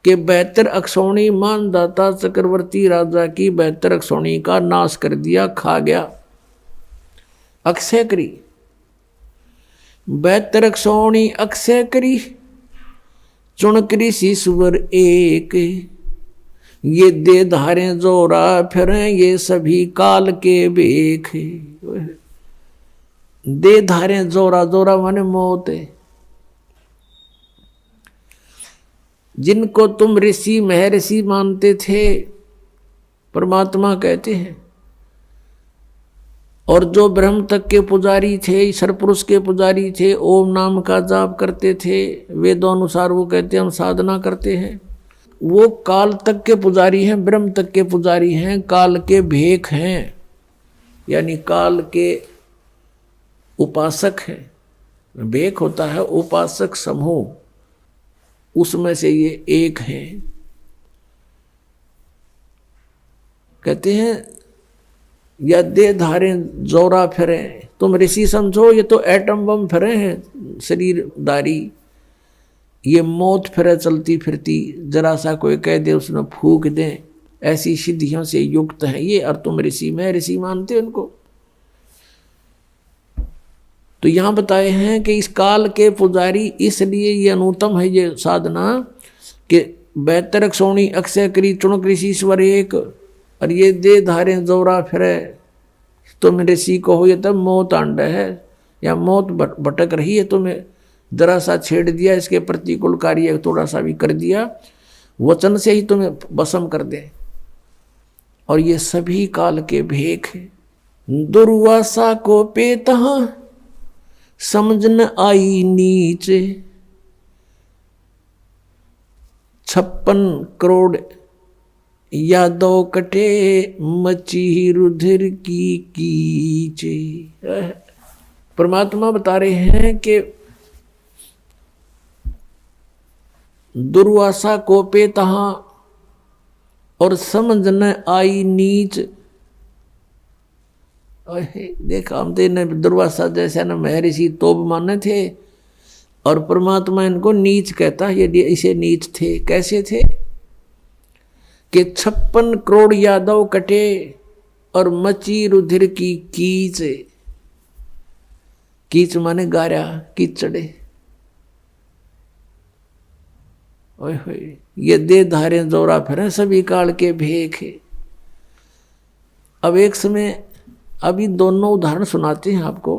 कि 72 अक्षौणी मानदाता चक्रवर्ती राजा की 72 अक्षौणी का नाश कर दिया, खा गया। अक्षय करी, 72 अक्षौणी अक्षय करी, चुनक ऋषिश्वर एक, ये दे धारे जोरा फिरे, ये सभी काल के बेख। दे धारे जोरा, जोरा माने मौत है। जिनको तुम ऋषि महर्षि मानते थे, परमात्मा कहते हैं, और जो ब्रह्म तक के पुजारी थे, ईश्वर पुरुष के पुजारी थे, ओम नाम का जाप करते थे, वेदों अनुसार वो कहते हैं हम साधना करते हैं, वो काल तक के पुजारी हैं, ब्रह्म तक के पुजारी हैं, काल के भेख हैं, यानी काल के उपासक हैं। भेख होता है उपासक समूह, उसमें से ये एक है। कहते हैं या दे धारे जोरा फिरे, तुम ऋषि समझो, ये तो एटम बम फिरे हैं शरीरदारी, ये मौत फिरे चलती फिरती, जरा सा कोई कह दे उसमें फूक दें, ऐसी सिद्धियों से युक्त है ये, और तुम ऋषि में ऋषि मानते उनको। तो यहां बताए हैं कि इस काल के पुजारी, इसलिए ये अनुत्तम है ये साधना कि 72 अक्षौणी अक्षय करी, चुनक ऋषिश्वर एक, और ये दे धारे जोरा फिरे, तुम ऋषि को हो, ये तब मौत आंड है या मौत भटक रही है, तुम्हें जरा सा छेड़ दिया, इसके प्रतिकूल कार्य थोड़ा सा भी कर दिया, वचन से ही तुम्हें भस्म कर दे। और ये सभी काल के भेख है। दुर्वासा को पेतहा समझ न आई नीचे, 56 करोड़ यादव कटे, मची रुधिर की कीचे। परमात्मा बता रहे हैं कि दुर्वासा को पे तहा और समझ न आई नीच। देखा हम तो दुर्वासा जैसे न महर्षि तोब माने थे, और परमात्मा इनको नीच कहता है। ये इसे नीच थे। कैसे थे कि 56 करोड़ यादव कटे और मची रुधिर की कीच। कीच माने गारा, कीचड़े। ओए होए, ये दे धारे जोरा फिरे, सभी काल के भेख है। अब एक समय अभी दोनों उदाहरण सुनाते हैं आपको।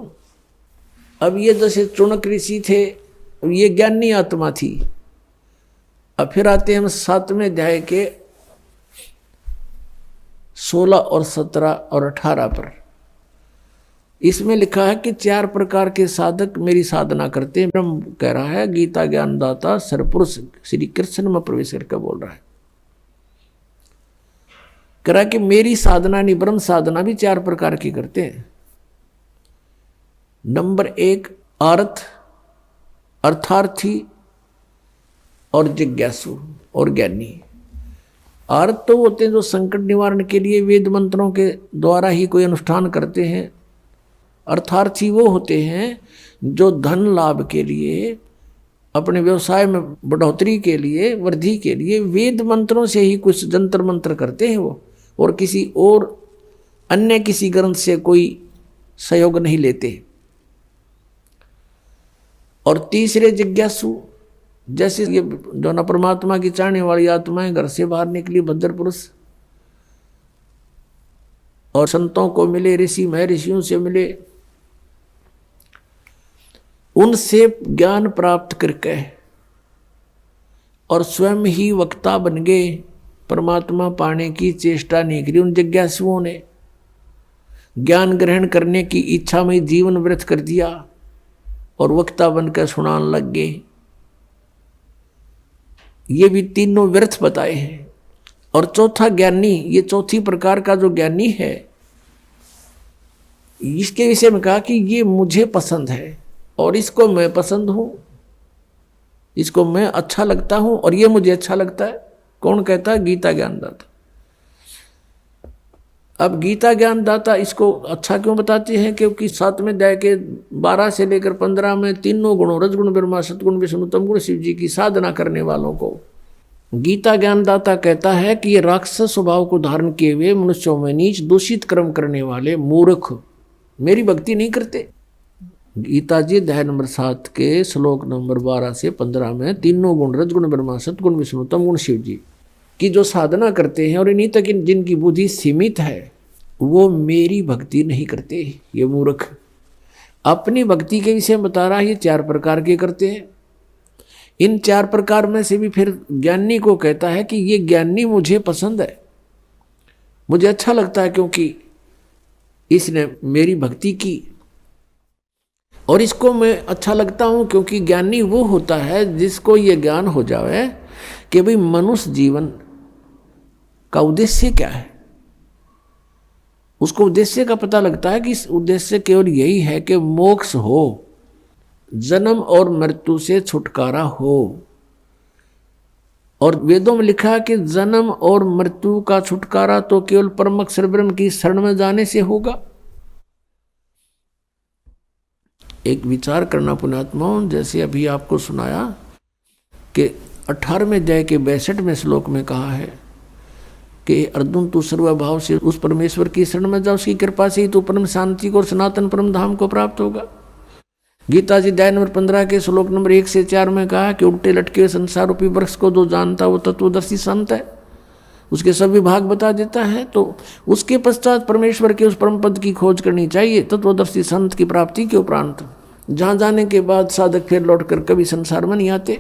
अब ये जैसे चुनक ऋषि थे, ये ज्ञानी आत्मा थी। अब फिर आते हैं हम 7वें अध्याय के 16 और 17 और 18 पर। इसमें लिखा है कि 4 प्रकार के साधक मेरी साधना करते हैं। ब्रह्म कह रहा है, गीता ज्ञानदाता सरपुरुष श्री कृष्ण में प्रवेश करके बोल रहा है, कह रहा है कि मेरी साधना नहीं, ब्रह्म साधना भी 4 प्रकार की करते हैं। नंबर 1 अर्थार्थी और जिज्ञासु और ज्ञानी। अर्थ तो होते हैं जो संकट निवारण के लिए वेद मंत्रों के द्वारा ही कोई अनुष्ठान करते हैं। अर्थार्थी वो होते हैं जो धन लाभ के लिए, अपने व्यवसाय में बढ़ोतरी के लिए, वृद्धि के लिए वेद मंत्रों से ही कुछ जंतर मंत्र करते हैं वो, और किसी और अन्य किसी ग्रंथ से कोई सहयोग नहीं लेते। और तीसरे जिज्ञासु, जैसे ये जो न परमात्मा की चाहने वाली आत्माएं घर से बाहर निकली भद्र पुरुष और संतों को मिले, ऋषि महर्षियों से मिले, उनसे ज्ञान प्राप्त करके और स्वयं ही वक्ता बन गए, परमात्मा पाने की चेष्टा नहीं करी। उन जिज्ञासुओं ने ज्ञान ग्रहण करने की इच्छा में जीवन व्यर्थ कर दिया और वक्ता बनकर सुनाने लग गए। ये भी तीनों व्यर्थ बताए हैं। और चौथा ज्ञानी, ये चौथी प्रकार का जो ज्ञानी है, इसके विषय में कहा कि ये मुझे पसंद है और इसको मैं पसंद हूं, इसको मैं अच्छा लगता हूं और ये मुझे अच्छा लगता है। कौन कहता है? गीता ज्ञानदाता। अब गीता ज्ञानदाता इसको अच्छा क्यों बताते हैं? क्योंकि 7वें अध्याय के 12 से लेकर 15 में तीनों गुणों रजगुण ब्रह्मा सतगुण विष्णु तमगुण शिव जी की साधना करने वालों को गीता ज्ञानदाता कहता है कि ये राक्षस स्वभाव को धारण किए हुए मनुष्यों में नीच दूषित कर्म करने वाले मूर्ख मेरी भक्ति नहीं करते। गीता जी अध्याय नंबर 7 के श्लोक नंबर 12 से 15 में तीनों गुण रजगुण ब्रह्मा सतगुण विष्णु तमगुण शिव जी की जो साधना करते हैं और इन्हीं तक जिनकी बुद्धि सीमित है, वो मेरी भक्ति नहीं करते। ये मूर्ख अपनी भक्ति के विषय में बता रहा है, ये 4 प्रकार के करते हैं। इन 4 प्रकार में से भी फिर ज्ञानी को कहता है कि ये ज्ञानी मुझे पसंद है, मुझे अच्छा लगता है क्योंकि इसने मेरी भक्ति की, और इसको मैं अच्छा लगता हूं क्योंकि ज्ञानी वो होता है जिसको ये ज्ञान हो जाए कि भाई मनुष्य जीवन का उद्देश्य क्या है। उसको उद्देश्य का पता लगता है कि इस उद्देश्य केवल यही है कि मोक्ष हो, जन्म और मृत्यु से छुटकारा हो। और वेदों में लिखा है कि जन्म और मृत्यु का छुटकारा तो केवल परम अक्षर ब्रह्म की शरण में जाने से होगा। एक विचार करना पुण्यात्माओं, जैसे अभी आपको सुनाया कि 18वें अध्याय के 62वें श्लोक में कहा है कि अर्जुन तू सर्वभाव से उस परमेश्वर की शरण में जा, उसकी कृपा से ही तू परम शांति को और सनातन परम धाम को प्राप्त होगा। गीता जी अध्याय नंबर 15 के श्लोक नंबर 1 से 4 में कहा कि उल्टे लटके हुए संसार रूपी वृक्ष को जो जानता वो तत्वदर्शी संत है, उसके सभी भाग बता देता है। तो उसके पश्चात परमेश्वर के उस परम पद की खोज करनी चाहिए तत्वदर्शी संत की प्राप्ति के उपरांत, जहाँ जाने के बाद साधक फिर लौट कर कभी संसार में नहीं आते।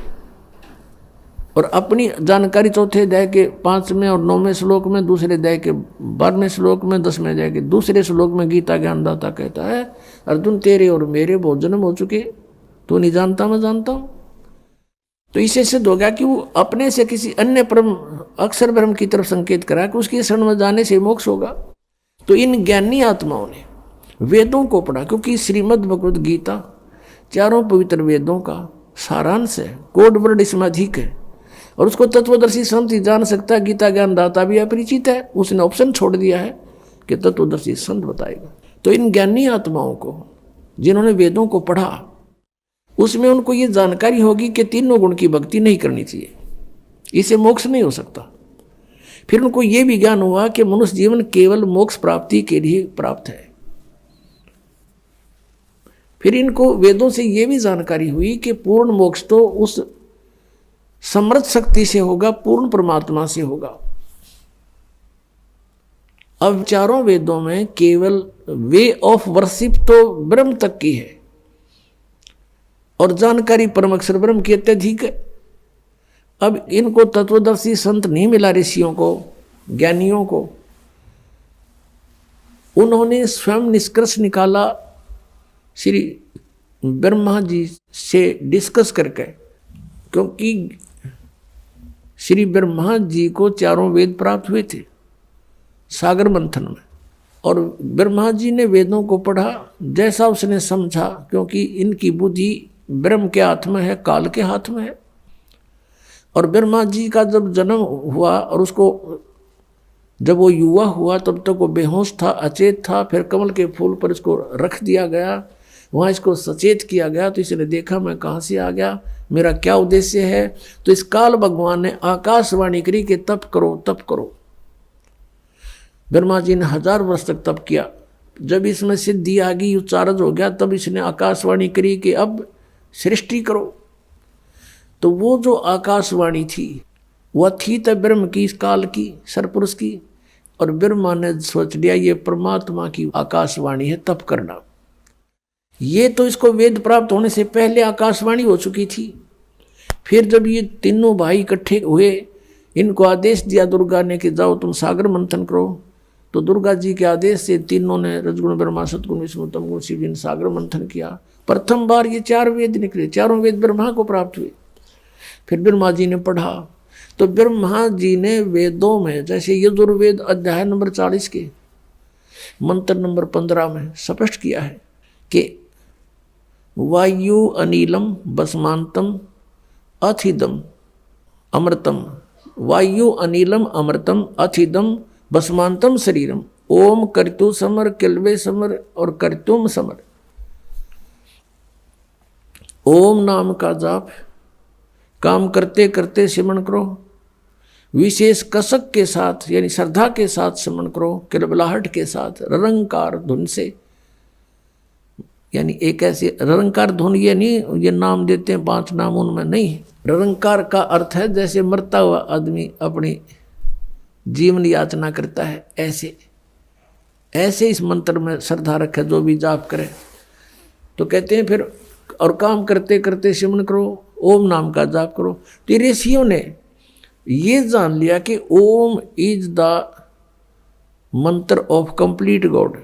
और अपनी जानकारी चौथे अध्याय के 5वें और 9वें श्लोक में, दूसरे अध्याय के 12वें श्लोक में, 10वें अध्याय के दूसरे श्लोक में गीता ज्ञानदाता कहता है, अर्जुन तेरे और मेरे बहुत जन्म हो चुके, तू नहीं जानता मैं जानता हूं। तो इसे सिद्ध हो गया कि वो अपने से किसी अन्य परम अक्षर ब्रह्म की तरफ संकेत करा कि उसकी शरण में जाने से मोक्ष होगा। तो इन ज्ञानी आत्माओं ने वेदों को पढ़ा, क्योंकि श्रीमद् भगवद गीता 4 पवित्र वेदों का सारांश है, कोड वर्ड इसमें अधिक है, और उसको तत्वदर्शी संत ही जान सकता है। गीता ज्ञानदाता भी अपरिचित है, उसने ऑप्शन छोड़ दिया है कि तत्वदर्शी संत बताएगा। तो इन ज्ञानी आत्माओं को जिन्होंने वेदों को पढ़ा, उसमें उनको ये जानकारी होगी कि तीनों गुण की भक्ति नहीं करनी चाहिए, इसे मोक्ष नहीं हो सकता। फिर उनको ये भी ज्ञान हुआ कि मनुष्य जीवन केवल मोक्ष प्राप्ति के लिए प्राप्त है। फिर इनको वेदों से ये भी जानकारी हुई कि पूर्ण मोक्ष तो उस समर्थ शक्ति से होगा, पूर्ण परमात्मा से होगा। अब 4 वेदों में केवल वे ऑफ वर्शिप तो ब्रह्म तक की है, और जानकारी परम अक्षर ब्रह्म की अत्यधिक है। अब इनको तत्वदर्शी संत नहीं मिला, ऋषियों को, ज्ञानियों को। उन्होंने स्वयं निष्कर्ष निकाला श्री ब्रह्मा जी से डिस्कस करके, क्योंकि श्री ब्रह्मा जी को चारों वेद प्राप्त हुए थे सागर मंथन में, और ब्रह्मा जी ने वेदों को पढ़ा जैसा उसने समझा, क्योंकि इनकी बुद्धि ब्रह्म के हाथ में है, काल के हाथ में है। और ब्रह्मा जी का जब जन्म हुआ और उसको जब वो युवा हुआ तब तक वो बेहोश था, अचेत था। फिर कमल के फूल पर इसको रख दिया गया, वहाँ इसको सचेत किया गया। तो इसने देखा मैं कहाँ से आ गया, मेरा क्या उद्देश्य है। तो इस काल भगवान ने आकाशवाणी करी कि तप करो, तप करो। ब्रह्मा जी ने 1000 वर्ष तक तप किया। जब इसमें सिद्धि आ गई, उच्चारज हो गया, तब इसने आकाशवाणी करी कि अब सृष्टि करो। तो वो जो आकाशवाणी थी वह थी तो ब्रह्म की, इस काल की, सरपुरुष की। और ब्रह्मा ने सोच लिया ये परमात्मा की आकाशवाणी है, तप करना। ये तो इसको वेद प्राप्त होने से पहले आकाशवाणी हो चुकी थी। फिर जब ये तीनों भाई इकट्ठे हुए, इनको आदेश दिया दुर्गा ने कि जाओ तुम सागर मंथन करो। तो दुर्गा जी के आदेश से तीनों ने, रजगुण ब्रह्मा, सतगुण विष्णु, तमगुण शिव जी ने सागर मंथन किया। प्रथम बार ये 4 वेद निकले, चारों वेद ब्रह्मा को प्राप्त हुए। फिर ब्रह्मा जी ने पढ़ा, तो ब्रह्मा जी ने वेदों में, जैसे यजुर्वेद अध्याय नंबर 40 के मंत्र नंबर 15 में स्पष्ट किया है कि वायु अनिलम भस्मांतम अथिदम अमृतम, वायु अनिलम अमृतम अथिदम भस्मांतम शरीरम, ओम कर्तु समर, किल्वे समर और कर्तुम समर। ओम नाम का जाप काम करते करते सिमरण करो, विशेष कसक के साथ यानी श्रद्धा के साथ सिमरण करो, किलबलाहट के साथ, ररंकार धुन से। यानी एक ऐसी ररंकार धुन, ये नहीं ये नाम देते हैं 5 नाम, उनमें नहीं। ररंकार का अर्थ है जैसे मरता हुआ आदमी अपनी जीवन याचना करता है, ऐसे ऐसे इस मंत्र में श्रद्धा रखे जो भी जाप करे। तो कहते हैं फिर और काम करते करते सिमरण करो, ओम नाम का जाप करो। तो ऋषियों ने ये जान लिया कि ओम इज द मंत्र ऑफ कंप्लीट गॉड।